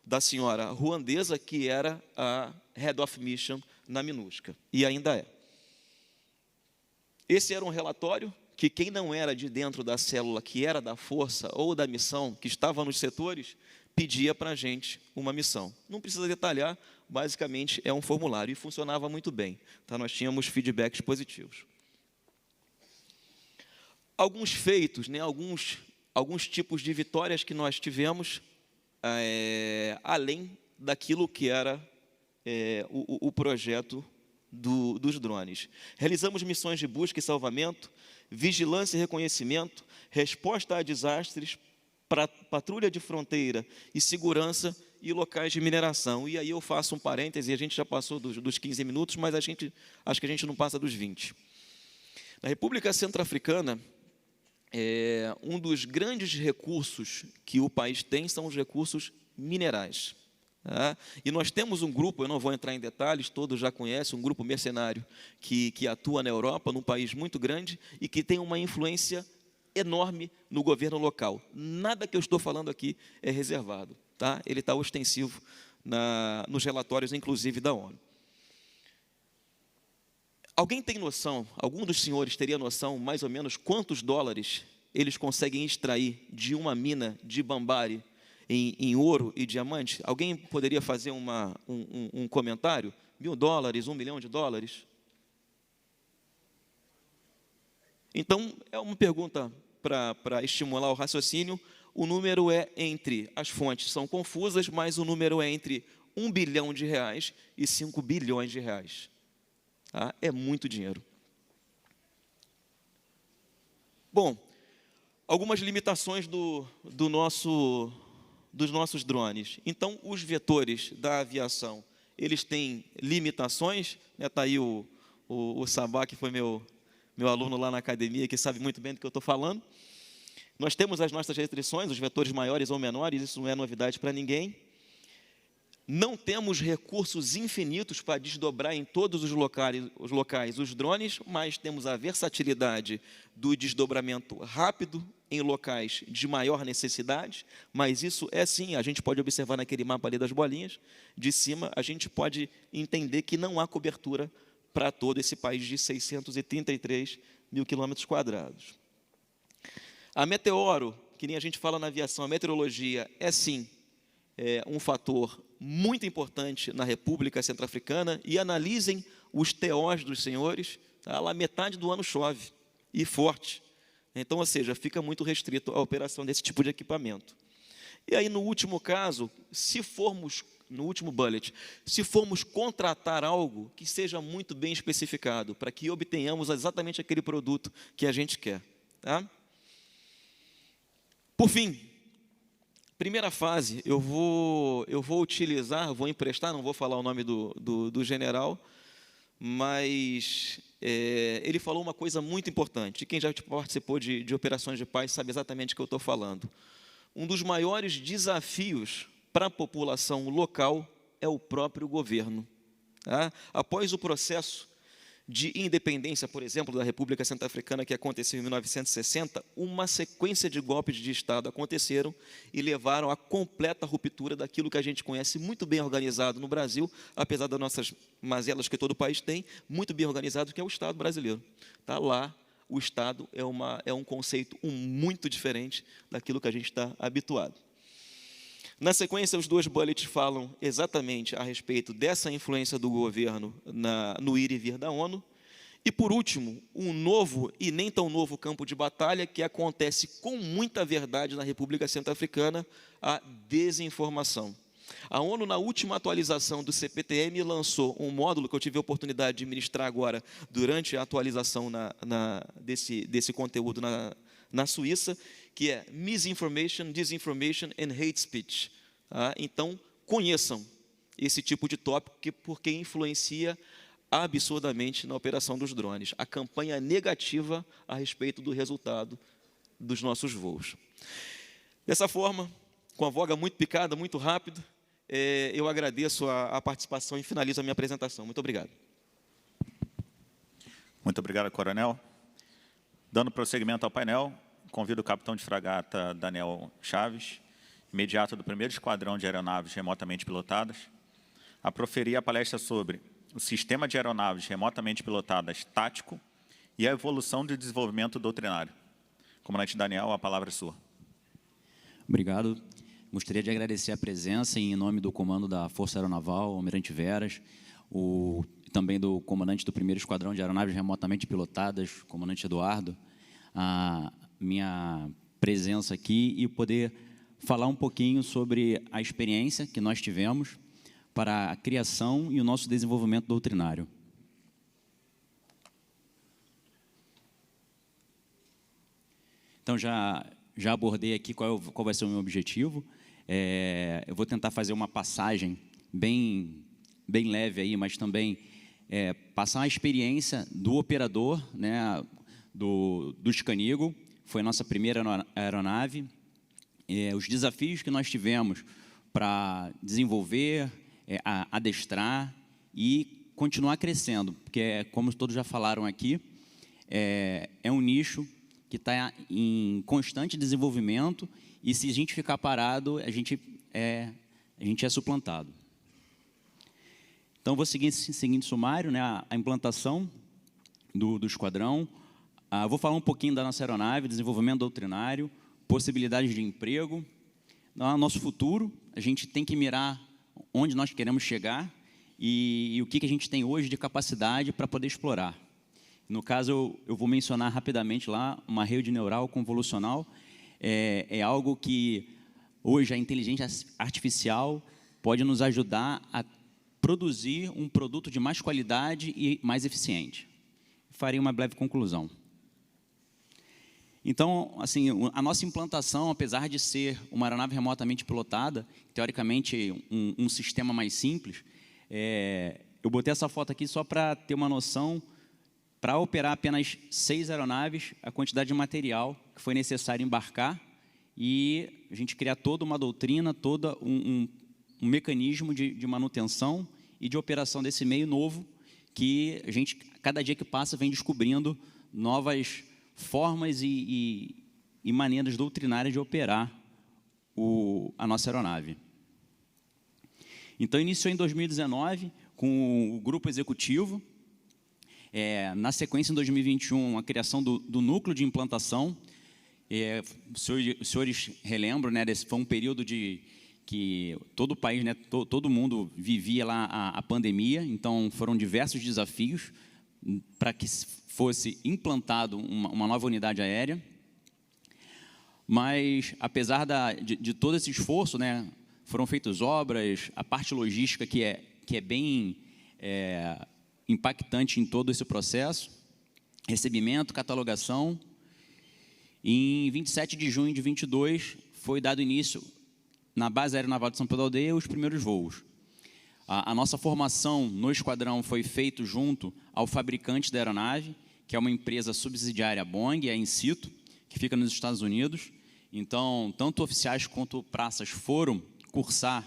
da senhora ruandesa, que era a Head of Mission na MINUSCA, e ainda é. Esse era um relatório que quem não era de dentro da célula, que era da força ou da missão, que estava nos setores, pedia para a gente uma missão. Não precisa detalhar, basicamente é um formulário, e funcionava muito bem. Nós tínhamos feedbacks positivos. Alguns feitos, alguns tipos de vitórias que nós tivemos, além daquilo que era o projeto dos drones. Realizamos missões de busca e salvamento, vigilância e reconhecimento, resposta a desastres, patrulha de fronteira e segurança e locais de mineração. E aí eu faço um parêntese, a gente já passou dos 15 minutos, mas acho que a gente não passa dos 20. Na República Centro-Africana, um dos grandes recursos que o país tem são os recursos minerais. Tá? E nós temos um grupo, eu não vou entrar em detalhes, todos já conhecem, um grupo mercenário que atua na Europa, num país muito grande, e que tem uma influência enorme no governo local. Nada que eu estou falando aqui é reservado. Tá? Ele está ostensivo nos relatórios, inclusive, da ONU. Alguém tem noção, algum dos senhores teria noção, mais ou menos, quantos dólares eles conseguem extrair de uma mina de Bambari em ouro e diamante? Alguém poderia fazer um comentário? $1.000, $1 milhão? Então, é uma pergunta para estimular o raciocínio. O número é entre, as fontes são confusas, mas o número é entre R$1 bilhão e R$5 bilhões. Tá? É muito dinheiro. Bom, algumas limitações dos nossos drones. Então, os vetores da aviação, eles têm limitações. Está aí o Sabá, que foi meu aluno lá na academia, que sabe muito bem do que eu estou falando. Nós temos as nossas restrições, os vetores maiores ou menores, isso não é novidade para ninguém. Não temos recursos infinitos para desdobrar em todos os locais os drones, mas temos a versatilidade do desdobramento rápido em locais de maior necessidade, mas isso é sim, a gente pode observar naquele mapa ali das bolinhas, de cima, a gente pode entender que não há cobertura para todo esse país de 633 mil quilômetros quadrados. A meteoro, que nem a gente fala na aviação, a meteorologia é sim um fator muito importante na República Centro-Africana, e analisem os TOs dos senhores, tá? Lá metade do ano chove, e forte. Então, ou seja, fica muito restrito a operação desse tipo de equipamento. E aí, no último caso, no último bullet, se formos contratar algo que seja muito bem especificado, para que obtenhamos exatamente aquele produto que a gente quer. Tá? Por fim, primeira fase, eu vou utilizar, vou emprestar, não vou falar o nome do general, mas ele falou uma coisa muito importante. E quem já participou de operações de paz sabe exatamente o que eu estou falando. Um dos maiores desafios para a população local é o próprio governo. Tá? Após o processo de independência, por exemplo, da República Centro-Africana, que aconteceu em 1960, uma sequência de golpes de Estado aconteceram e levaram à completa ruptura daquilo que a gente conhece muito bem organizado no Brasil, apesar das nossas mazelas que todo o país tem, muito bem organizado, que é o Estado brasileiro. Tá? Lá, o Estado é um conceito muito diferente daquilo que a gente está habituado. Na sequência, os dois bullets falam exatamente a respeito dessa influência do governo no ir e vir da ONU. E, por último, um novo e nem tão novo campo de batalha que acontece com muita verdade na República Centro-Africana, a desinformação. A ONU, na última atualização do CPTM, lançou um módulo que eu tive a oportunidade de ministrar agora durante a atualização desse conteúdo na Suíça, que é Misinformation, Disinformation and Hate Speech. Tá? Então, conheçam esse tipo de tópico, porque influencia absurdamente na operação dos drones. A campanha negativa a respeito do resultado dos nossos voos. Dessa forma, com a voga muito picada, muito rápido, eu agradeço a participação e finalizo a minha apresentação. Muito obrigado. Muito obrigado, coronel. Dando prosseguimento ao painel, convido o capitão de fragata Daniel Chaves, imediato do 1º Esquadrão de Aeronaves Remotamente Pilotadas, a proferir a palestra sobre o sistema de aeronaves remotamente pilotadas tático e a evolução de desenvolvimento doutrinário. Comandante Daniel, a palavra é sua. Obrigado. Gostaria de agradecer a presença em nome do comando da Força Aeronaval, Almirante Veras, também do comandante do 1º Esquadrão de Aeronaves Remotamente Pilotadas, comandante Eduardo, a minha presença aqui e poder falar um pouquinho sobre a experiência que nós tivemos para a criação e o nosso desenvolvimento doutrinário. Então, já abordei aqui qual vai ser o meu objetivo. Eu vou tentar fazer uma passagem bem leve aí, mas também passar a experiência do operador, né, do Scanigo, foi a nossa primeira aeronave. Os desafios que nós tivemos para desenvolver, adestrar e continuar crescendo, porque, como todos já falaram aqui, é um nicho que está em constante desenvolvimento e, se a gente ficar parado, a gente é suplantado. Então, vou seguir esse seguinte sumário, né, a implantação do esquadrão. Vou falar um pouquinho da nossa aeronave, desenvolvimento doutrinário, possibilidades de emprego. Nosso futuro, a gente tem que mirar onde nós queremos chegar e o que a gente tem hoje de capacidade para poder explorar. No caso, eu vou mencionar rapidamente lá uma rede neural convolucional. É algo que hoje a inteligência artificial pode nos ajudar a produzir um produto de mais qualidade e mais eficiente. Farei uma breve conclusão. Então, assim, a nossa implantação, apesar de ser uma aeronave remotamente pilotada, teoricamente um sistema mais simples, eu botei essa foto aqui só para ter uma noção. Para operar apenas 6 aeronaves, a quantidade de material que foi necessário embarcar e a gente criar toda uma doutrina, todo um mecanismo de manutenção e de operação desse meio novo, que a gente, cada dia que passa, vem descobrindo novas formas e maneiras doutrinárias de operar a nossa aeronave. Então, iniciou em 2019 com o grupo executivo. Na sequência, em 2021, a criação do núcleo de implantação. Os senhores relembram, né, desse foi um período que todo o país, né, todo mundo vivia lá a pandemia, então foram diversos desafios para que fosse implantado uma nova unidade aérea. Mas, apesar de todo esse esforço, né, foram feitas obras, a parte logística que é bem impactante em todo esse processo, recebimento, catalogação. Em 27 de junho de 22, foi dado início, na Base Aeronaval de São Pedro da Aldeia, os primeiros voos. A nossa formação no esquadrão foi feita junto ao fabricante da aeronave, que é uma empresa subsidiária Boeing, a Incito, que fica nos Estados Unidos. Então, tanto oficiais quanto praças foram cursar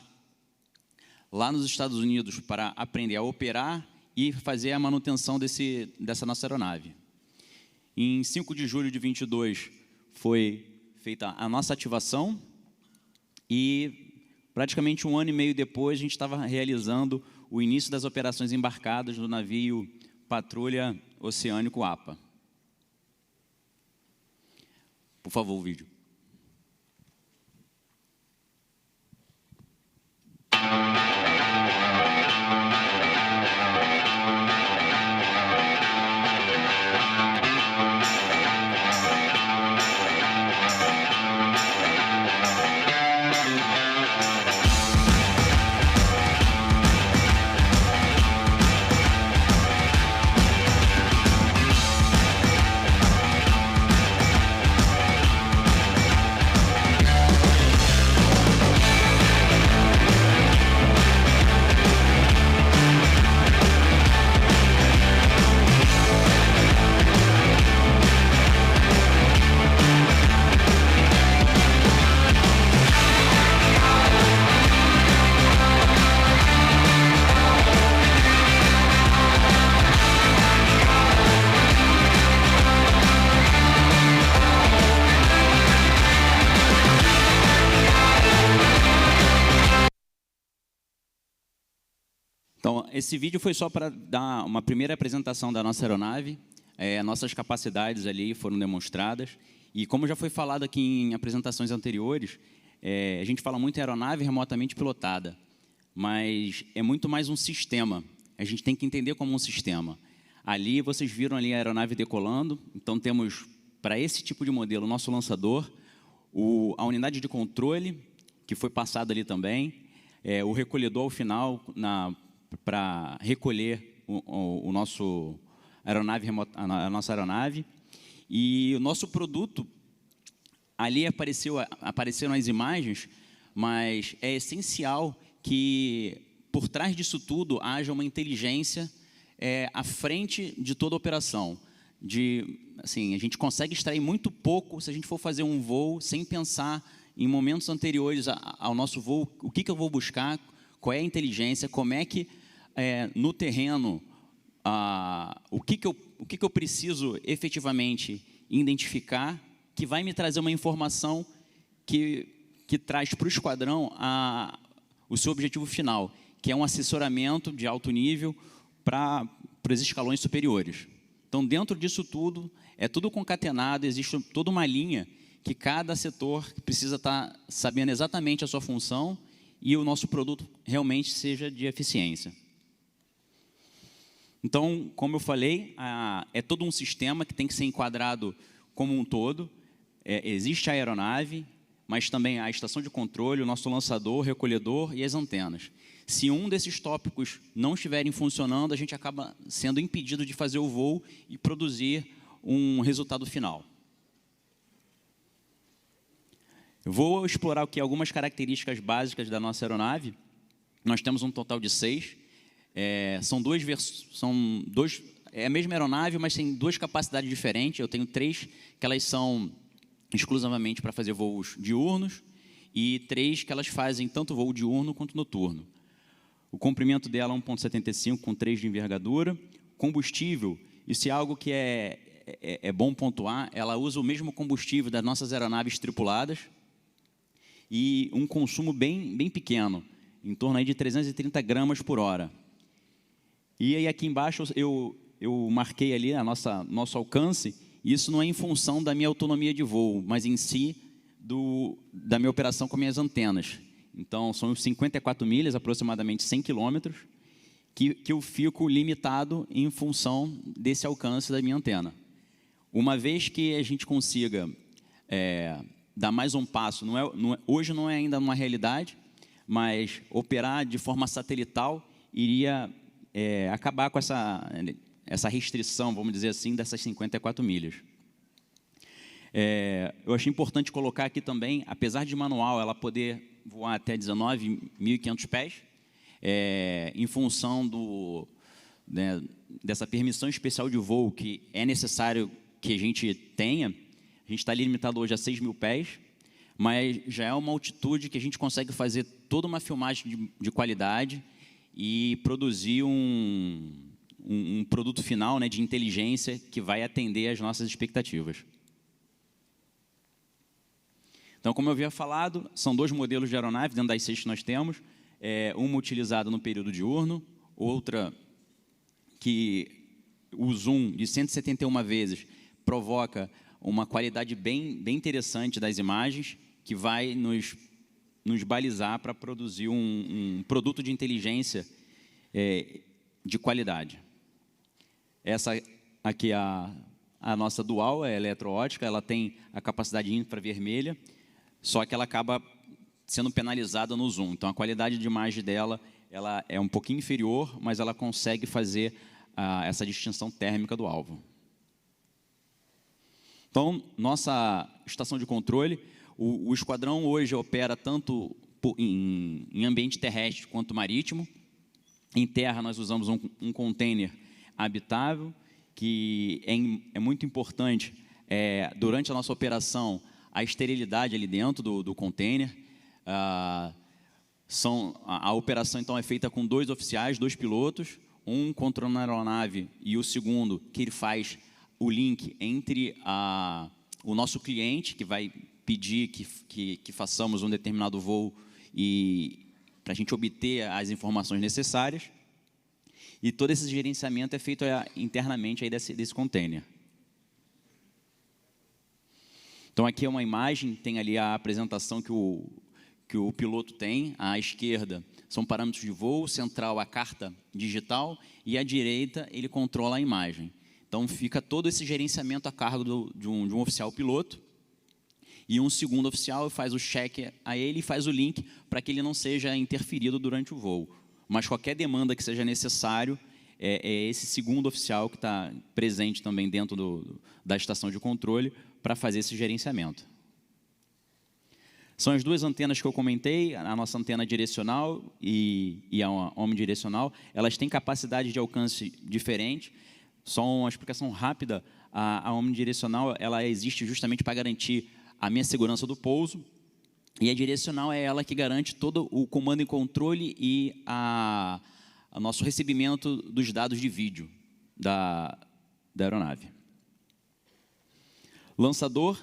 lá nos Estados Unidos para aprender a operar e fazer a manutenção dessa nossa aeronave. Em 5 de julho de 22, foi feita a nossa ativação e, praticamente 1 ano e meio depois, a gente estava realizando o início das operações embarcadas do navio Patrulha Oceânico APA. Por favor, o vídeo. Então, esse vídeo foi só para dar uma primeira apresentação da nossa aeronave. Nossas capacidades ali foram demonstradas. E como já foi falado aqui em apresentações anteriores, a gente fala muito em aeronave remotamente pilotada, mas é muito mais um sistema. A gente tem que entender como um sistema. Ali, vocês viram ali a aeronave decolando. Então, temos, para esse tipo de modelo, o nosso lançador, a unidade de controle, que foi passada ali também, o recolhedor ao final, para recolher a nossa aeronave. E o nosso produto, ali apareceram as imagens, mas é essencial que, por trás disso tudo, haja uma inteligência à frente de toda a operação. assim, a gente consegue extrair muito pouco se a gente for fazer um voo sem pensar em momentos anteriores ao nosso voo, o que eu vou buscar, qual é a inteligência, como é que no terreno, o que eu preciso efetivamente identificar, que vai me trazer uma informação que traz para o esquadrão o seu objetivo final, que é um assessoramento de alto nível para os escalões superiores. Então, dentro disso tudo, é tudo concatenado, existe toda uma linha que cada setor precisa estar sabendo exatamente a sua função e o nosso produto realmente seja de eficiência. Então, como eu falei, é todo um sistema que tem que ser enquadrado como um todo. Existe a aeronave, mas também a estação de controle, o nosso lançador, o recolhedor e as antenas. Se um desses tópicos não estiverem funcionando, a gente acaba sendo impedido de fazer o voo e produzir um resultado final. Eu vou explorar aqui algumas características básicas da nossa aeronave. Nós temos um total de 6. É a mesma aeronave, mas tem 2 capacidades diferentes. Eu tenho 3, que elas são exclusivamente para fazer voos diurnos, e 3 que elas fazem tanto voo diurno quanto noturno. O comprimento dela é 1,75 com 3 de envergadura. Combustível, isso é algo que é bom pontuar, ela usa o mesmo combustível das nossas aeronaves tripuladas e um consumo bem pequeno, em torno aí de 330 gramas por hora. E aí aqui embaixo eu marquei ali nosso alcance, e isso não é em função da minha autonomia de voo, mas em si da minha operação com minhas antenas. Então, são 54 milhas, aproximadamente 100 quilômetros, que eu fico limitado em função desse alcance da minha antena. Uma vez que a gente consiga dar mais um passo, hoje não é ainda uma realidade, mas operar de forma satelital iria acabar com essa restrição, vamos dizer assim, dessas 54 milhas. Eu achei importante colocar aqui também, apesar de manual ela poder voar até 19.500 pés, em função dessa permissão especial de voo que é necessário que a gente tenha. A gente está limitado hoje a 6.000 pés, mas já é uma altitude que a gente consegue fazer toda uma filmagem de qualidade e produzir um produto final, de inteligência que vai atender às nossas expectativas. Então, como eu havia falado, são 2 modelos de aeronave dentro das 6 que nós temos. Uma utilizada no período diurno, outra que o zoom de 171 vezes provoca uma qualidade bem interessante das imagens, que vai nos balizar para produzir um produto de inteligência de qualidade. Essa aqui é a nossa dual, é eletroótica, ela tem a capacidade infravermelha, só que ela acaba sendo penalizada no zoom. Então, a qualidade de imagem dela ela é um pouquinho inferior, mas ela consegue fazer essa distinção térmica do alvo. Então, nossa estação de controle, o esquadrão hoje opera tanto em ambiente terrestre quanto marítimo. Em terra, nós usamos um container habitável, que é muito importante, durante a nossa operação, a esterilidade ali dentro do container. A operação, então, é feita com 2 oficiais, 2 pilotos, um controlando a aeronave e o segundo, que ele faz o link entre o nosso cliente, que vai pedir que façamos um determinado voo e para a gente obter as informações necessárias. E todo esse gerenciamento é feito internamente aí desse container. Então, aqui é uma imagem, tem ali a apresentação que o piloto tem. À esquerda são parâmetros de voo, central a carta digital, e à direita ele controla a imagem. Então, fica todo esse gerenciamento a cargo de um oficial piloto, e um segundo oficial faz o check a ele e faz o link para que ele não seja interferido durante o voo. Mas qualquer demanda que seja necessário, é esse segundo oficial que está presente também dentro da estação de controle para fazer esse gerenciamento. São as 2 antenas que eu comentei, a nossa antena direcional e a omnidirecional. Elas têm capacidade de alcance diferente. Só uma explicação rápida, a omnidirecional ela existe justamente para garantir a minha segurança do pouso, e a direcional é ela que garante todo o comando e controle e o nosso recebimento dos dados de vídeo da aeronave. Lançador,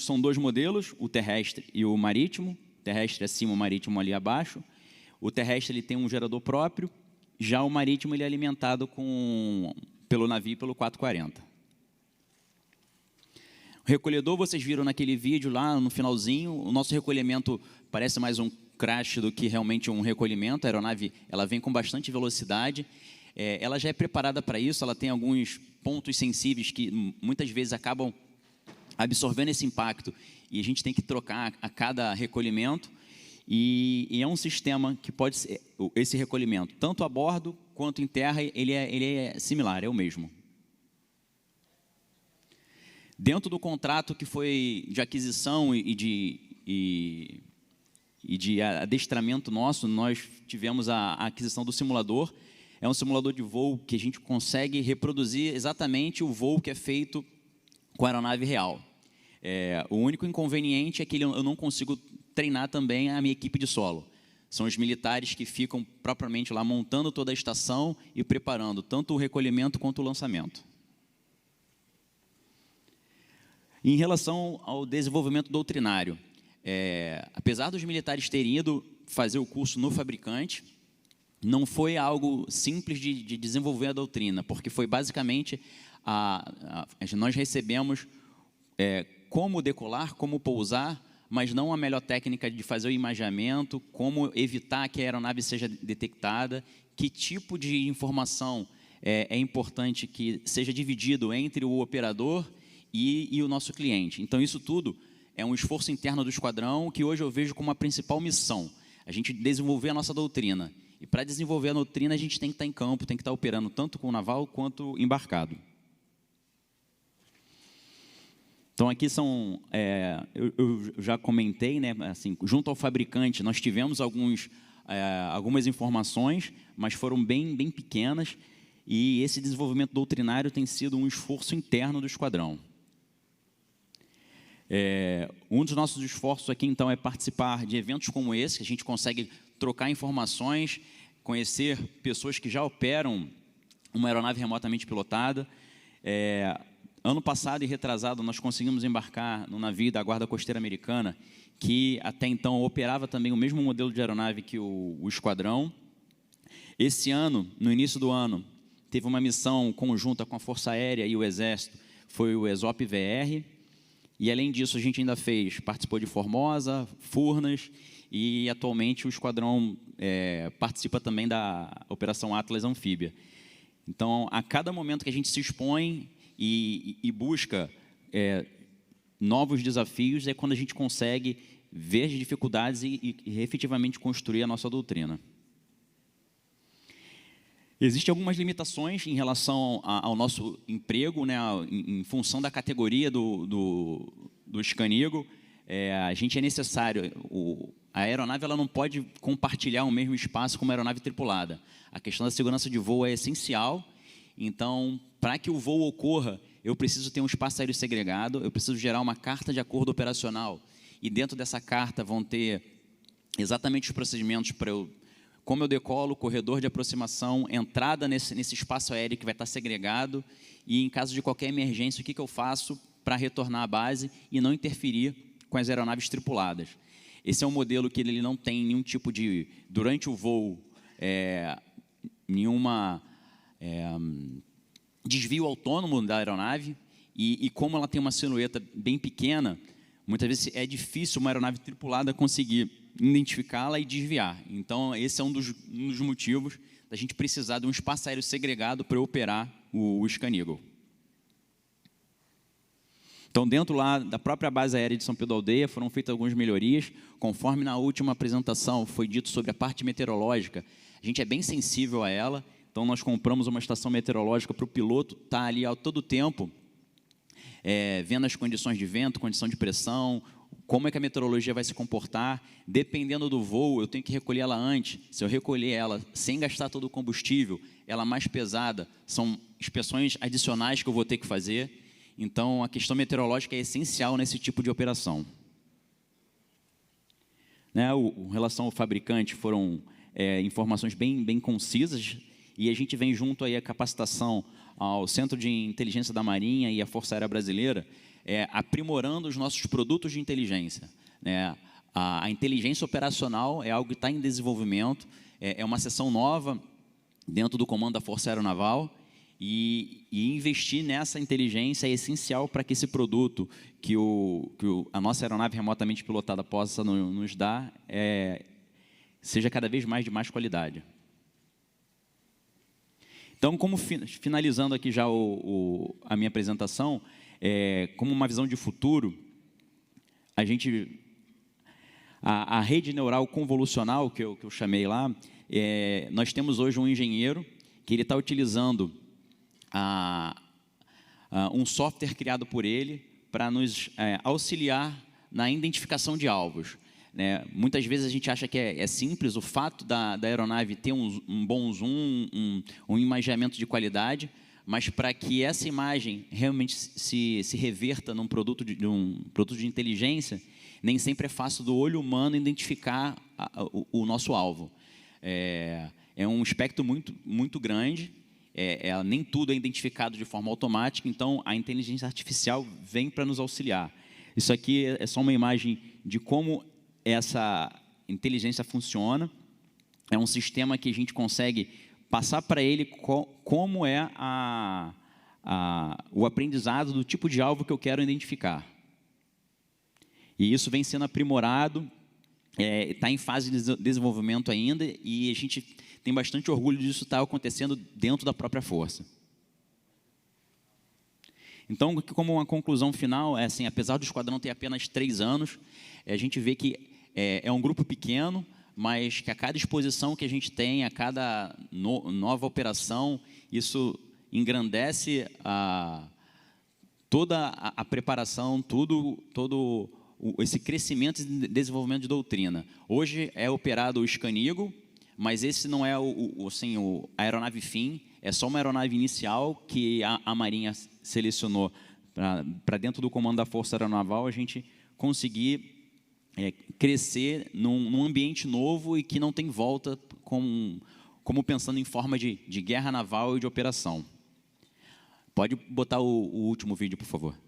são 2 modelos, o terrestre e o marítimo. O terrestre acima, o marítimo ali abaixo. O terrestre ele tem um gerador próprio, já o marítimo ele é alimentado pelo navio pelo 440. O recolhedor, vocês viram naquele vídeo lá no finalzinho, o nosso recolhimento parece mais um crash do que realmente um recolhimento. A aeronave ela vem com bastante velocidade, ela já é preparada para isso, ela tem alguns pontos sensíveis que muitas vezes acabam absorvendo esse impacto e a gente tem que trocar a cada recolhimento. E é um sistema que pode ser, esse recolhimento, tanto a bordo quanto em terra, ele é similar, é o mesmo. Dentro do contrato que foi de aquisição e de adestramento nosso, nós tivemos a aquisição do simulador. É um simulador de voo que a gente consegue reproduzir exatamente o voo que é feito com a aeronave real. O único inconveniente é que eu não consigo treinar também a minha equipe de solo. São os militares que ficam propriamente lá montando toda a estação e preparando tanto o recolhimento quanto o lançamento. Em relação ao desenvolvimento doutrinário, apesar dos militares terem ido fazer o curso no fabricante, não foi algo simples de desenvolver a doutrina, porque foi basicamente, nós recebemos como decolar, como pousar, mas não a melhor técnica de fazer o imageamento, como evitar que a aeronave seja detectada, que tipo de informação é importante que seja dividido entre o operador e o nosso cliente. Então, isso tudo é um esforço interno do esquadrão que hoje eu vejo como a principal missão, a gente desenvolver a nossa doutrina. E para desenvolver a doutrina, a gente tem que estar em campo, tem que estar operando tanto com o naval quanto embarcado. Então, aqui são, eu já comentei, né, assim, junto ao fabricante, nós tivemos algumas informações, mas foram bem pequenas, e esse desenvolvimento doutrinário tem sido um esforço interno do esquadrão. Um dos nossos esforços aqui, então, é participar de eventos como esse, que a gente consegue trocar informações, conhecer pessoas que já operam uma aeronave remotamente pilotada. Ano passado e retrasado, nós conseguimos embarcar no navio da Guarda Costeira Americana, que até então operava também o mesmo modelo de aeronave que o esquadrão. Esse ano, no início do ano, teve uma missão conjunta com a Força Aérea e o Exército, foi o ESOP-VR, e além disso a gente ainda participou de Formosa, Furnas, e atualmente o esquadrão participa também da Operação Atlas Anfíbia. Então, a cada momento que a gente se expõe e busca novos desafios, é quando a gente consegue ver as dificuldades e efetivamente construir a nossa doutrina. Existem algumas limitações em relação ao nosso emprego, né, em função da categoria do Scanigo. A gente é necessário, a aeronave ela não pode compartilhar o mesmo espaço com uma aeronave tripulada. A questão da segurança de voo é essencial, então, para que o voo ocorra, eu preciso ter um espaço aéreo segregado, eu preciso gerar uma carta de acordo operacional, e dentro dessa carta vão ter exatamente os procedimentos para como eu decolo, corredor de aproximação, entrada nesse espaço aéreo que vai estar segregado, e em caso de qualquer emergência, o que eu faço para retornar à base e não interferir com as aeronaves tripuladas. Esse é um modelo que ele não tem nenhum tipo de, durante o voo, nenhuma desvio autônomo da aeronave, e como ela tem uma silhueta bem pequena, muitas vezes é difícil uma aeronave tripulada conseguir identificá-la e desviar. Então, esse é um dos motivos da gente precisar de um espaço aéreo segregado para operar o Scanigo. Então, dentro lá da própria base aérea de São Pedro da Aldeia, foram feitas algumas melhorias, conforme na última apresentação foi dito sobre a parte meteorológica. A gente é bem sensível a ela, então nós compramos uma estação meteorológica para o piloto estar ali a todo tempo, vendo as condições de vento, condição de pressão, como é que a meteorologia vai se comportar. Dependendo do voo, eu tenho que recolher ela antes. Se eu recolher ela sem gastar todo o combustível, ela mais pesada, são inspeções adicionais que eu vou ter que fazer. Então, a questão meteorológica é essencial nesse tipo de operação. Né, em relação ao fabricante, foram informações bem concisas, e a gente vem junto aí a capacitação ao Centro de Inteligência da Marinha e à Força Aérea Brasileira, aprimorando os nossos produtos de inteligência. Né? A inteligência operacional é algo que está em desenvolvimento, é uma seção nova dentro do comando da Força Aeronaval, e investir nessa inteligência é essencial para que esse produto que a nossa aeronave remotamente pilotada possa nos dar seja cada vez mais de mais qualidade. Então, como finalizando aqui já a minha apresentação, como uma visão de futuro, a rede neural convolucional, que eu chamei lá, nós temos hoje um engenheiro que ele está utilizando um software criado por ele para nos auxiliar na identificação de alvos. Né? Muitas vezes a gente acha que é simples o fato da aeronave ter um bom zoom, um imageamento de qualidade, mas para que essa imagem realmente se reverta num produto de inteligência, nem sempre é fácil do olho humano identificar o nosso alvo. É um espectro muito grande. Nem tudo é identificado de forma automática, então a inteligência artificial vem para nos auxiliar. Isso aqui é só uma imagem de como essa inteligência funciona. É um sistema que a gente consegue passar para ele como é o aprendizado do tipo de alvo que eu quero identificar. E isso vem sendo aprimorado, está em fase de desenvolvimento ainda, e a gente tem bastante orgulho disso estar acontecendo dentro da própria força. Então, como uma conclusão final, assim, apesar do esquadrão ter apenas 3 anos, a gente vê que é um grupo pequeno, mas que a cada exposição que a gente tem, a cada nova operação, isso engrandece toda a preparação, todo esse crescimento e desenvolvimento de doutrina. Hoje é operado o Scanigo, mas esse não é a aeronave fim, é só uma aeronave inicial que a Marinha selecionou para dentro do comando da Força Aeronaval a gente conseguir crescer num ambiente novo e que não tem volta, como pensando em forma de guerra naval e de operação. Pode botar o último vídeo, por favor.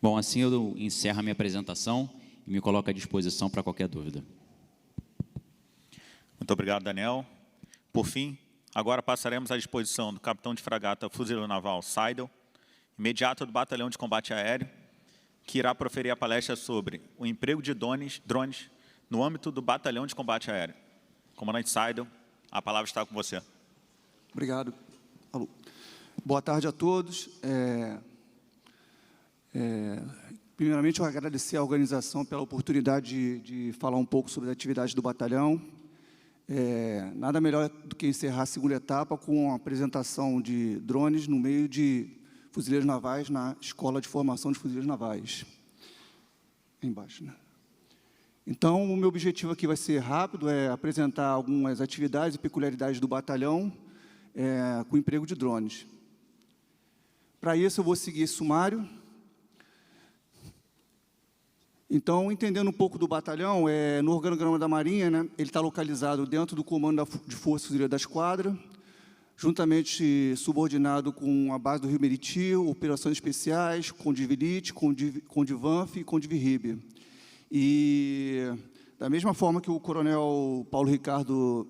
Bom, assim eu encerro a minha apresentação e me coloco à disposição para qualquer dúvida. Muito obrigado, Daniel. Por fim, agora passaremos à disposição do capitão de fragata Fuzileiro Naval Seidel, imediato do Batalhão de Combate Aéreo, que irá proferir a palestra sobre o emprego de drones no âmbito do Batalhão de Combate Aéreo. Comandante Seidel, a palavra está com você. Obrigado. Alô. Boa tarde a todos. Primeiramente, eu agradecer à organização pela oportunidade de falar um pouco sobre as atividades do batalhão. Nada melhor do que encerrar a segunda etapa com a apresentação de drones no meio de fuzileiros navais na Escola de Formação de Fuzileiros Navais. Embaixo, né? Então, o meu objetivo aqui vai ser rápido, apresentar algumas atividades e peculiaridades do batalhão com o emprego de drones. Para isso, eu vou seguir esse sumário. Então, entendendo um pouco do batalhão, no organograma da Marinha, né, ele está localizado dentro do comando de Força Fuzileira da Esquadra, juntamente subordinado com a base do Rio Meriti, operações especiais, Condivilite, Condivanf e Condivirib. E, da mesma forma que o coronel Paulo Ricardo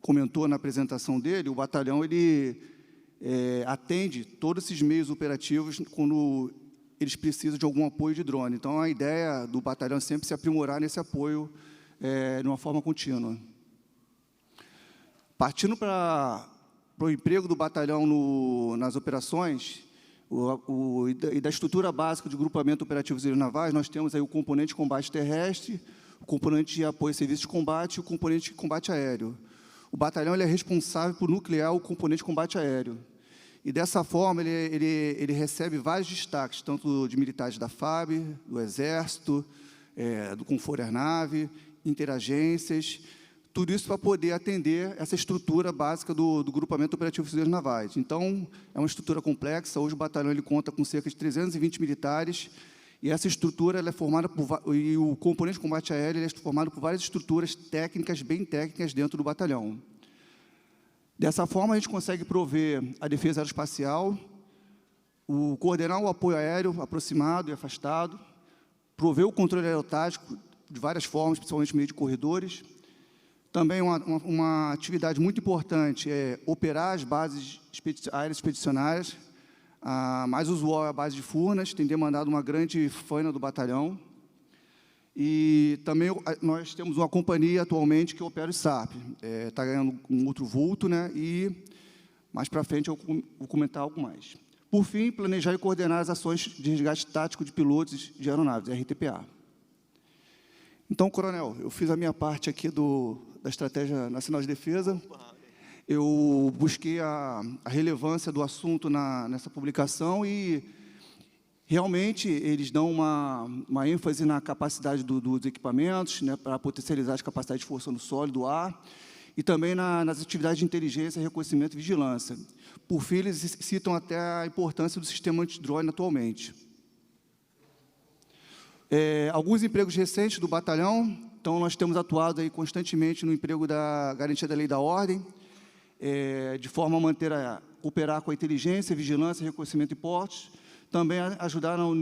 comentou na apresentação dele, o batalhão ele atende todos esses meios operativos quando eles precisam de algum apoio de drone. Então, a ideia do batalhão é sempre se aprimorar nesse apoio de uma forma contínua. Partindo para o emprego do batalhão nas operações, e da estrutura básica de grupamento operativo fuzileiros navais, nós temos aí o componente de combate terrestre, o componente de apoio a serviços de combate e o componente de combate aéreo. O batalhão ele é responsável por nuclear o componente de combate aéreo. E, dessa forma, ele recebe vários destaques, tanto de militares da FAB, do Exército, do Confor Airnave, interagências, tudo isso para poder atender essa estrutura básica do grupamento operativo fuzileiros navais. Então, é uma estrutura complexa. Hoje, o batalhão ele conta com cerca de 320 militares, e essa estrutura ela é formada e o componente de combate aéreo ele é formado por várias estruturas técnicas, bem técnicas, dentro do batalhão. Dessa forma, a gente consegue prover a defesa aeroespacial, coordenar o apoio aéreo aproximado e afastado, prover o controle aerotático de várias formas, principalmente no meio de corredores. Também uma atividade muito importante é operar as bases aéreas expedicionárias. A mais usual é a base de Furnas, tem demandado uma grande faina do batalhão. E também nós temos uma companhia atualmente que opera o SAP. Está ganhando um outro vulto, né? E mais para frente eu vou comentar algo mais. Por fim, planejar e coordenar as ações de resgate tático de pilotos de aeronaves, RTPA. Então, coronel, eu fiz a minha parte aqui da Estratégia Nacional de Defesa. Eu busquei a relevância do assunto nessa publicação e, realmente, eles dão uma ênfase na capacidade dos equipamentos, né, para potencializar as capacidades de força no solo, do ar, e também nas atividades de inteligência, reconhecimento e vigilância. Por fim, eles citam até a importância do sistema antidrone atualmente. Alguns empregos recentes do batalhão. Então, nós temos atuado aí constantemente no emprego da garantia da lei e da ordem, de forma a operar com a inteligência, vigilância, reconhecimento e portes, também ajudar no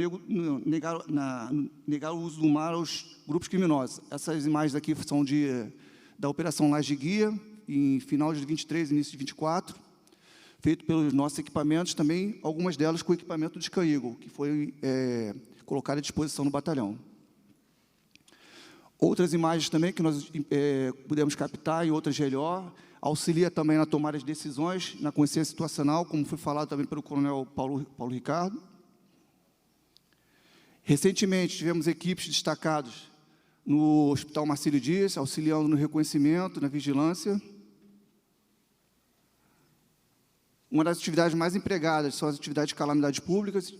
negar o uso do mar aos grupos criminosos. Essas imagens aqui são da Operação Laje Guia, em final de 23, início de 24, feito pelos nossos equipamentos, também algumas delas com equipamento de Sky Eagle, que foi colocado à disposição no batalhão. Outras imagens também que nós pudemos captar em outras GLO, auxilia também na tomada de decisões, na consciência situacional, como foi falado também pelo coronel Paulo Ricardo. Recentemente, tivemos equipes destacadas no Hospital Marcílio Dias, auxiliando no reconhecimento, na vigilância. Uma das atividades mais empregadas são as atividades de calamidades públicas,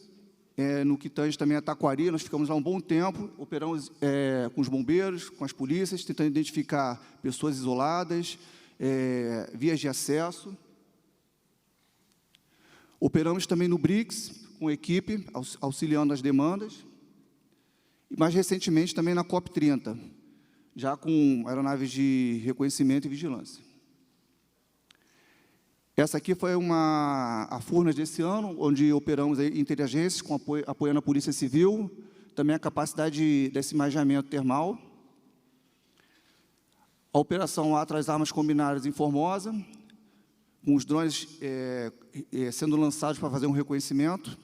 no que tange também a Taquari. Nós ficamos lá um bom tempo, operamos com os bombeiros, com as polícias, tentando identificar pessoas isoladas, vias de acesso. Operamos também no BRICS, com equipe, auxiliando as demandas. E, mais recentemente, também na COP30, já com aeronaves de reconhecimento e vigilância. Essa aqui foi a Furnas desse ano, onde operamos aí interagências, apoiando a Polícia Civil, também a capacidade desse imaginamento termal. A operação Atlas Armas Combinadas em Formosa, com os drones sendo lançados para fazer um reconhecimento.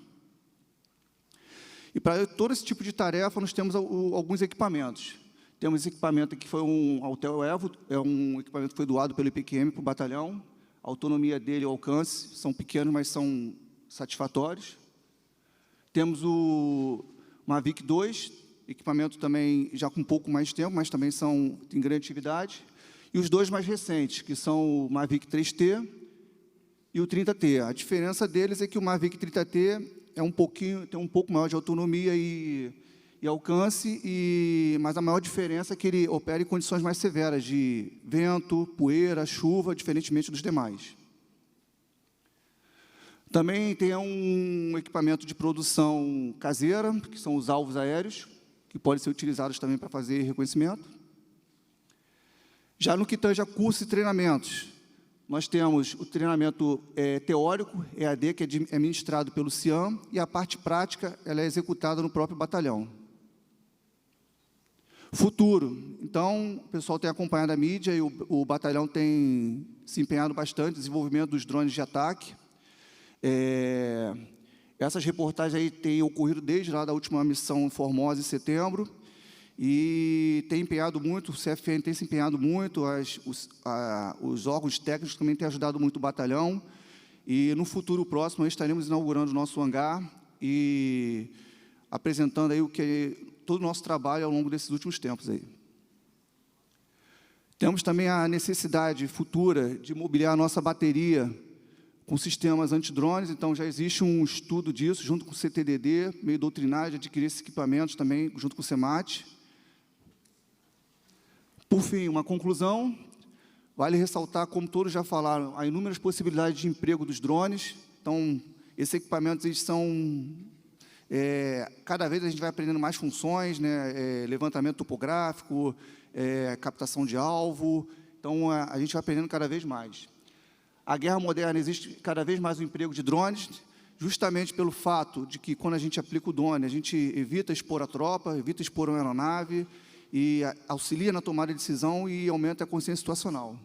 E para todo esse tipo de tarefa, nós temos alguns equipamentos. Temos equipamento que foi um Autel Evo, é um equipamento que foi doado pelo IPQM para o batalhão. A autonomia dele e o alcance são pequenos, mas são satisfatórios. Temos o Mavic 2, equipamento também já com um pouco mais de tempo, mas também tem grande atividade. E os dois mais recentes, que são o Mavic 3T e o 30T. A diferença deles é que o Mavic 30T tem um pouco maior de autonomia e alcance, mas a maior diferença é que ele opera em condições mais severas de vento, poeira, chuva, diferentemente dos demais. Também tem um equipamento de produção caseira, que são os alvos aéreos, que podem ser utilizados também para fazer reconhecimento. Já no que tange a cursos e treinamentos, nós temos o treinamento teórico, EAD, que é ministrado pelo CIAM, e a parte prática ela é executada no próprio batalhão. Futuro. Então, o pessoal tem acompanhado a mídia e o batalhão tem se empenhado bastante no desenvolvimento dos drones de ataque. Essas reportagens aí têm ocorrido desde lá da última missão em Formosa, em setembro, e tem empenhado muito, o CFN tem se empenhado muito, os órgãos técnicos também têm ajudado muito o batalhão, e no futuro próximo nós estaremos inaugurando o nosso hangar e apresentando aí todo o nosso trabalho ao longo desses últimos tempos aí. Temos também a necessidade futura de mobiliar a nossa bateria com sistemas antidrones, então já existe um estudo disso, junto com o CTDD, meio doutrinário, de adquirir esses equipamentos também, junto com o CEMAT. Por fim, uma conclusão, vale ressaltar, como todos já falaram, há inúmeras possibilidades de emprego dos drones, então, esses equipamentos eles são... cada vez a gente vai aprendendo mais funções, né? Levantamento topográfico, captação de alvo, então a gente vai aprendendo cada vez mais. A guerra moderna existe cada vez mais o emprego de drones, justamente pelo fato de que quando a gente aplica o drone, a gente evita expor a tropa, evita expor uma aeronave, e auxilia na tomada de decisão e aumenta a consciência situacional.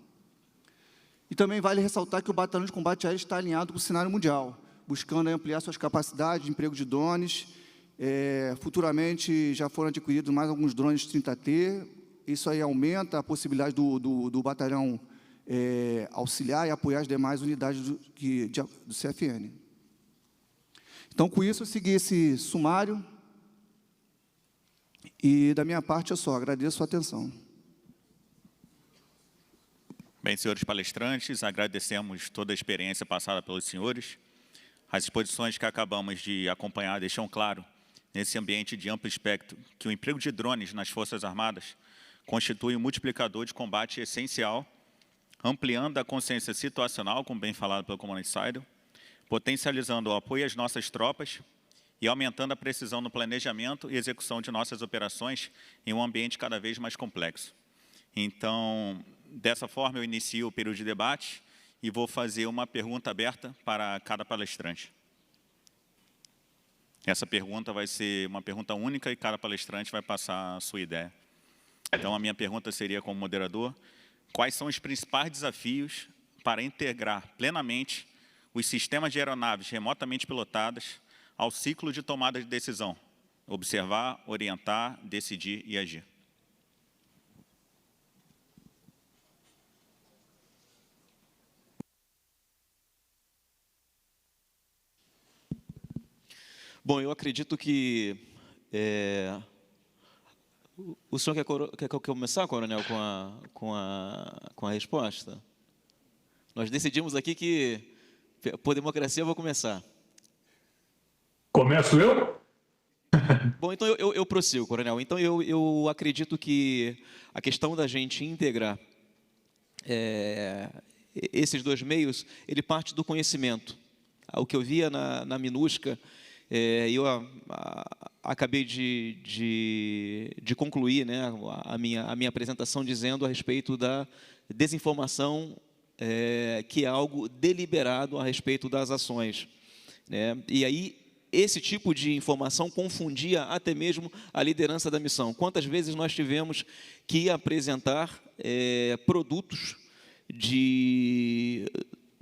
E também vale ressaltar que o Batalhão de Combate Aéreo está alinhado com o cenário mundial, buscando ampliar suas capacidades de emprego de drones. Futuramente já foram adquiridos mais alguns drones 30T, isso aí aumenta a possibilidade do batalhão auxiliar e apoiar as demais unidades do CFN. Então, com isso, eu segui esse sumário, e da minha parte é só, agradeço a sua atenção. Bem, senhores palestrantes, agradecemos toda a experiência passada pelos senhores. As exposições que acabamos de acompanhar deixam claro, nesse ambiente de amplo espectro, que o emprego de drones nas Forças Armadas constitui um multiplicador de combate essencial, ampliando a consciência situacional, como bem falado pelo comandante Seidel, potencializando o apoio às nossas tropas e aumentando a precisão no planejamento e execução de nossas operações em um ambiente cada vez mais complexo. Então, dessa forma, eu inicio o período de debate e vou fazer uma pergunta aberta para cada palestrante. Essa pergunta vai ser uma pergunta única e cada palestrante vai passar a sua ideia. Então, a minha pergunta seria, como moderador, quais são os principais desafios para integrar plenamente os sistemas de aeronaves remotamente pilotadas ao ciclo de tomada de decisão? Observar, orientar, decidir e agir. Bom, eu acredito que... O senhor quer começar, coronel, com a resposta? Nós decidimos aqui que, por democracia, eu vou começar. Começo eu? Bom, então eu prossigo, coronel. Então, eu acredito que a questão da gente integrar esses dois meios, ele parte do conhecimento. O que eu via na MINUSCA, eu acabei de concluir, né, a minha apresentação dizendo a respeito da desinformação que é algo deliberado a respeito das ações, né? E aí, esse tipo de informação confundia até mesmo a liderança da missão. Quantas vezes nós tivemos que apresentar produtos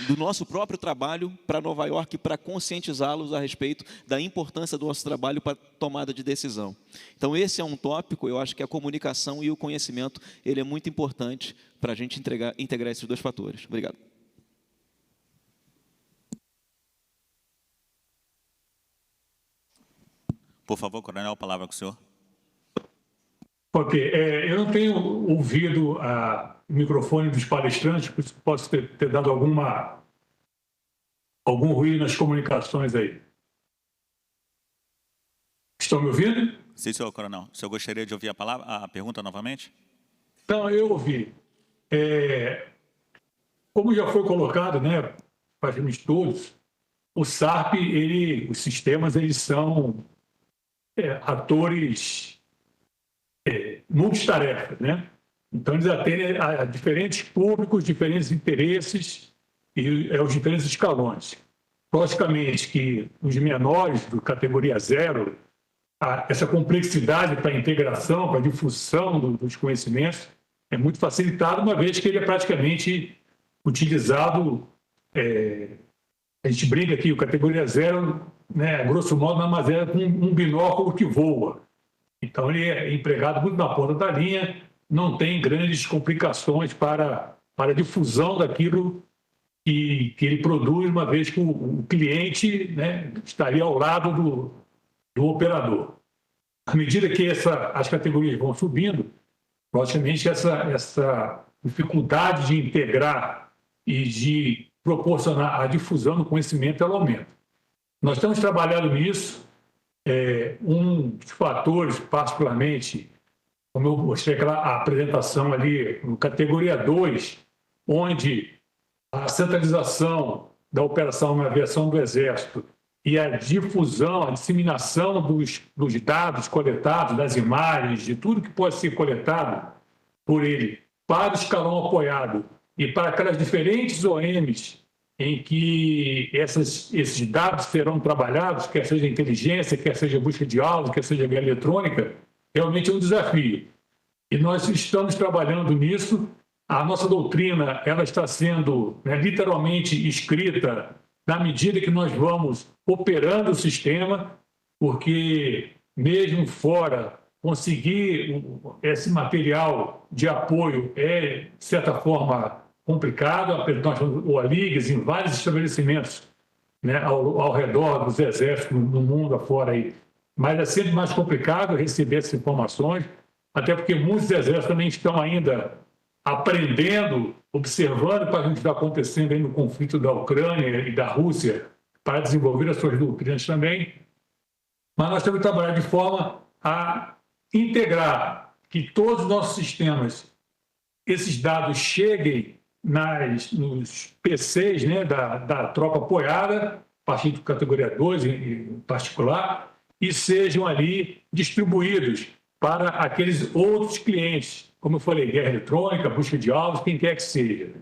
do nosso próprio trabalho para Nova York, para conscientizá-los a respeito da importância do nosso trabalho para tomada de decisão. Então, esse é um tópico, eu acho que a comunicação e o conhecimento, ele é muito importante para a gente integrar esses dois fatores. Obrigado. Por favor, coronel, a palavra com o senhor. Ok, eu não tenho ouvido o microfone dos palestrantes, por isso posso ter dado algum ruído nas comunicações aí. Estão me ouvindo? Sim, senhor coronel. O senhor gostaria de ouvir a pergunta novamente? Não, eu ouvi. Como já foi colocado, né, praticamente todos, o SARP, os sistemas, eles são atores multitarefas, né? Então, eles atendem a diferentes públicos, diferentes interesses e os diferentes escalões. Logicamente que os menores, do categoria 0, essa complexidade para a integração, para a difusão dos conhecimentos é muito facilitada, uma vez que ele é praticamente utilizado, a gente brinca aqui, o categoria 0, né, grosso modo, nada mais é um binóculo que voa. Então, ele é empregado muito na ponta da linha, não tem grandes complicações para a difusão daquilo que ele produz, uma vez que o cliente, né, estaria ao lado do operador. À medida que as categorias vão subindo, logicamente essa dificuldade de integrar e de proporcionar a difusão do conhecimento, ela aumenta. Nós estamos trabalhando nisso. Um dos fatores, particularmente, como eu mostrei aquela apresentação ali, no categoria 2, onde a centralização da operação na aviação do Exército e a difusão, a disseminação dos dados coletados, das imagens, de tudo que pode ser coletado por ele para o escalão apoiado e para aquelas diferentes OMs em que esses dados serão trabalhados, quer seja inteligência, quer seja busca de áudio, quer seja via eletrônica, realmente é um desafio. E nós estamos trabalhando nisso. A nossa doutrina, ela está sendo, né, literalmente escrita na medida que nós vamos operando o sistema, porque mesmo fora, conseguir esse material de apoio é, de certa forma, complicado. Nós temos OALIGs em vários estabelecimentos, né, ao redor dos exércitos no mundo afora aí. Mas é sempre mais complicado receber essas informações, até porque muitos exércitos também estão ainda aprendendo, observando para o que está acontecendo aí no conflito da Ucrânia e da Rússia, para desenvolver as suas doutrinas também. Mas nós temos que trabalhar de forma a integrar que todos os nossos sistemas, esses dados cheguem nos PCs, né, da tropa apoiada, a partir da categoria 2 em particular, e sejam ali distribuídos para aqueles outros clientes, como eu falei, guerra eletrônica, busca de alvos, quem quer que seja.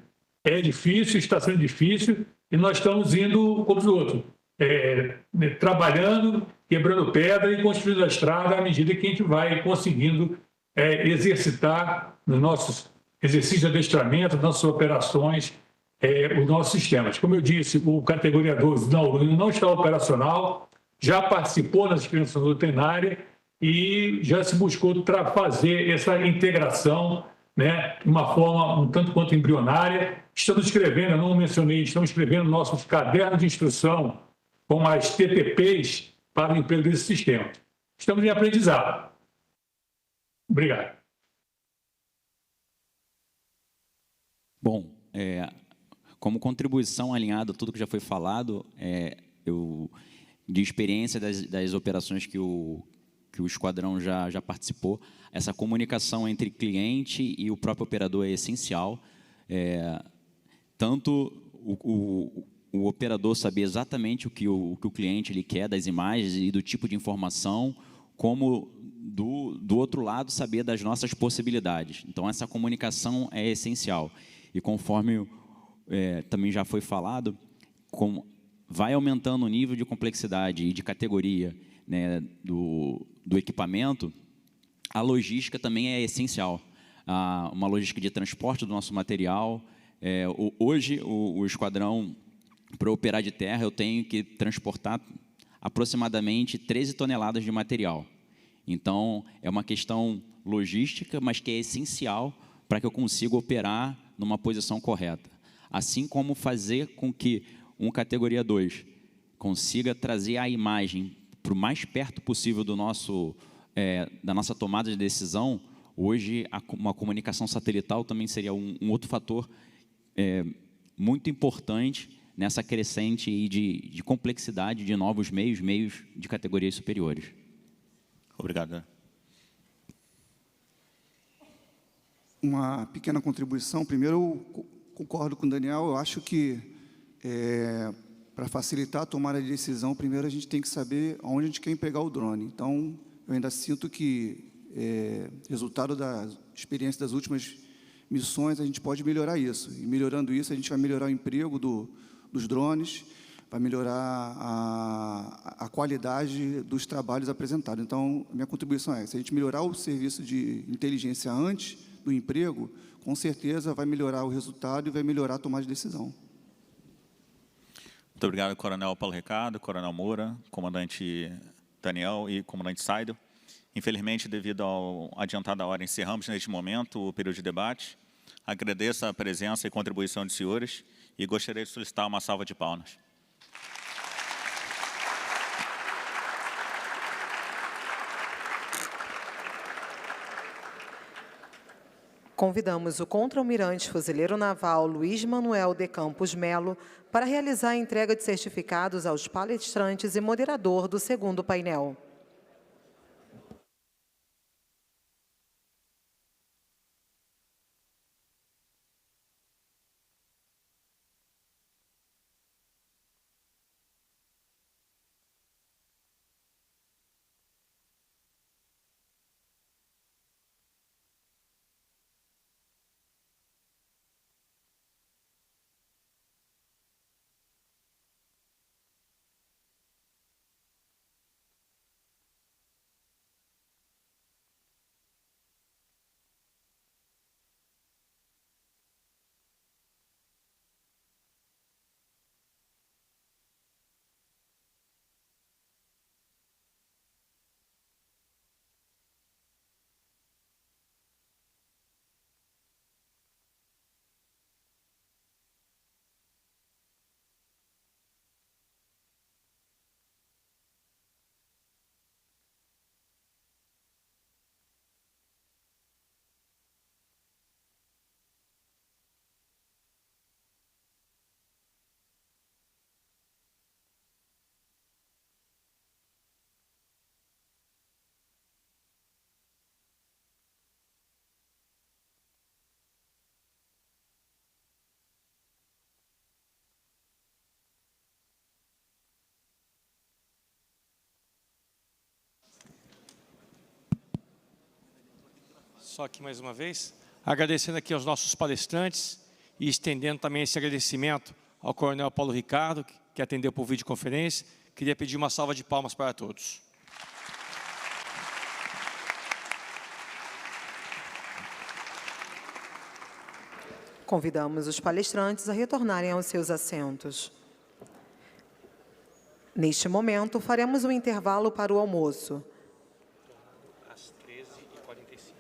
É difícil, está sendo difícil, e nós estamos indo como os outros, trabalhando, quebrando pedra e construindo a estrada à medida que a gente vai conseguindo exercitar nos nossos exercícios de adestramento, nas nossas operações, os nossos sistemas. Como eu disse, o categoria 12 não está operacional, já participou nas experiências doutrinárias e já se buscou fazer essa integração, né, de uma forma um tanto quanto embrionária. Estamos escrevendo, eu não mencionei, estamos escrevendo nossos cadernos de instrução com as TTPs para o emprego desse sistema. Estamos em aprendizado. Obrigado. Bom, como contribuição alinhada a tudo que já foi falado, de experiência das operações que o esquadrão já participou, essa comunicação entre cliente e o próprio operador é essencial. Tanto o operador saber exatamente o que o cliente ele quer das imagens e do tipo de informação, como do outro lado saber das nossas possibilidades. Então, essa comunicação é essencial. E conforme também já foi falado, vai aumentando o nível de complexidade e de categoria, né, do equipamento, a logística também é essencial. Uma logística de transporte do nosso material. Hoje, o esquadrão, para operar de terra, eu tenho que transportar aproximadamente 13 toneladas de material. Então, é uma questão logística, mas que é essencial para que eu consiga operar numa posição correta. Assim como fazer com que um categoria 2 consiga trazer a imagem para o mais perto possível da nossa tomada de decisão. Hoje, uma comunicação satelital também seria um outro fator muito importante nessa crescente aí de complexidade de novos meios de categorias superiores. Obrigado. Uma pequena contribuição. Primeiro, eu concordo com o Daniel. Eu acho que, para facilitar a tomada de decisão, primeiro a gente tem que saber onde a gente quer empregar o drone. Então, eu ainda sinto que, resultado da experiência das últimas missões, a gente pode melhorar isso. E melhorando isso, a gente vai melhorar o emprego dos drones, vai melhorar a qualidade dos trabalhos apresentados. Então, a minha contribuição é, se a gente melhorar o serviço de inteligência antes do emprego, com certeza vai melhorar o resultado e vai melhorar a tomada de decisão. Muito obrigado, Coronel Paulo Ricardo, Coronel Moura, Comandante Daniel e Comandante Saido. Infelizmente, devido ao adiantado da hora, encerramos neste momento o período de debate. Agradeço a presença e contribuição dos senhores e gostaria de solicitar uma salva de palmas. Convidamos o contra-almirante fuzileiro naval Luiz Manuel de Campos Melo para realizar a entrega de certificados aos palestrantes e moderador do segundo painel. Só aqui mais uma vez, agradecendo aqui aos nossos palestrantes e estendendo também esse agradecimento ao Coronel Paulo Ricardo, que atendeu por videoconferência. Queria pedir uma salva de palmas para todos. Convidamos os palestrantes a retornarem aos seus assentos. Neste momento, faremos um intervalo para o almoço. Às 13h45.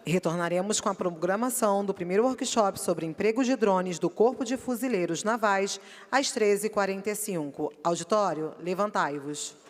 Retornaremos com a programação do primeiro workshop sobre emprego de drones do Corpo de Fuzileiros Navais às 13h45. Auditório, levantai-vos.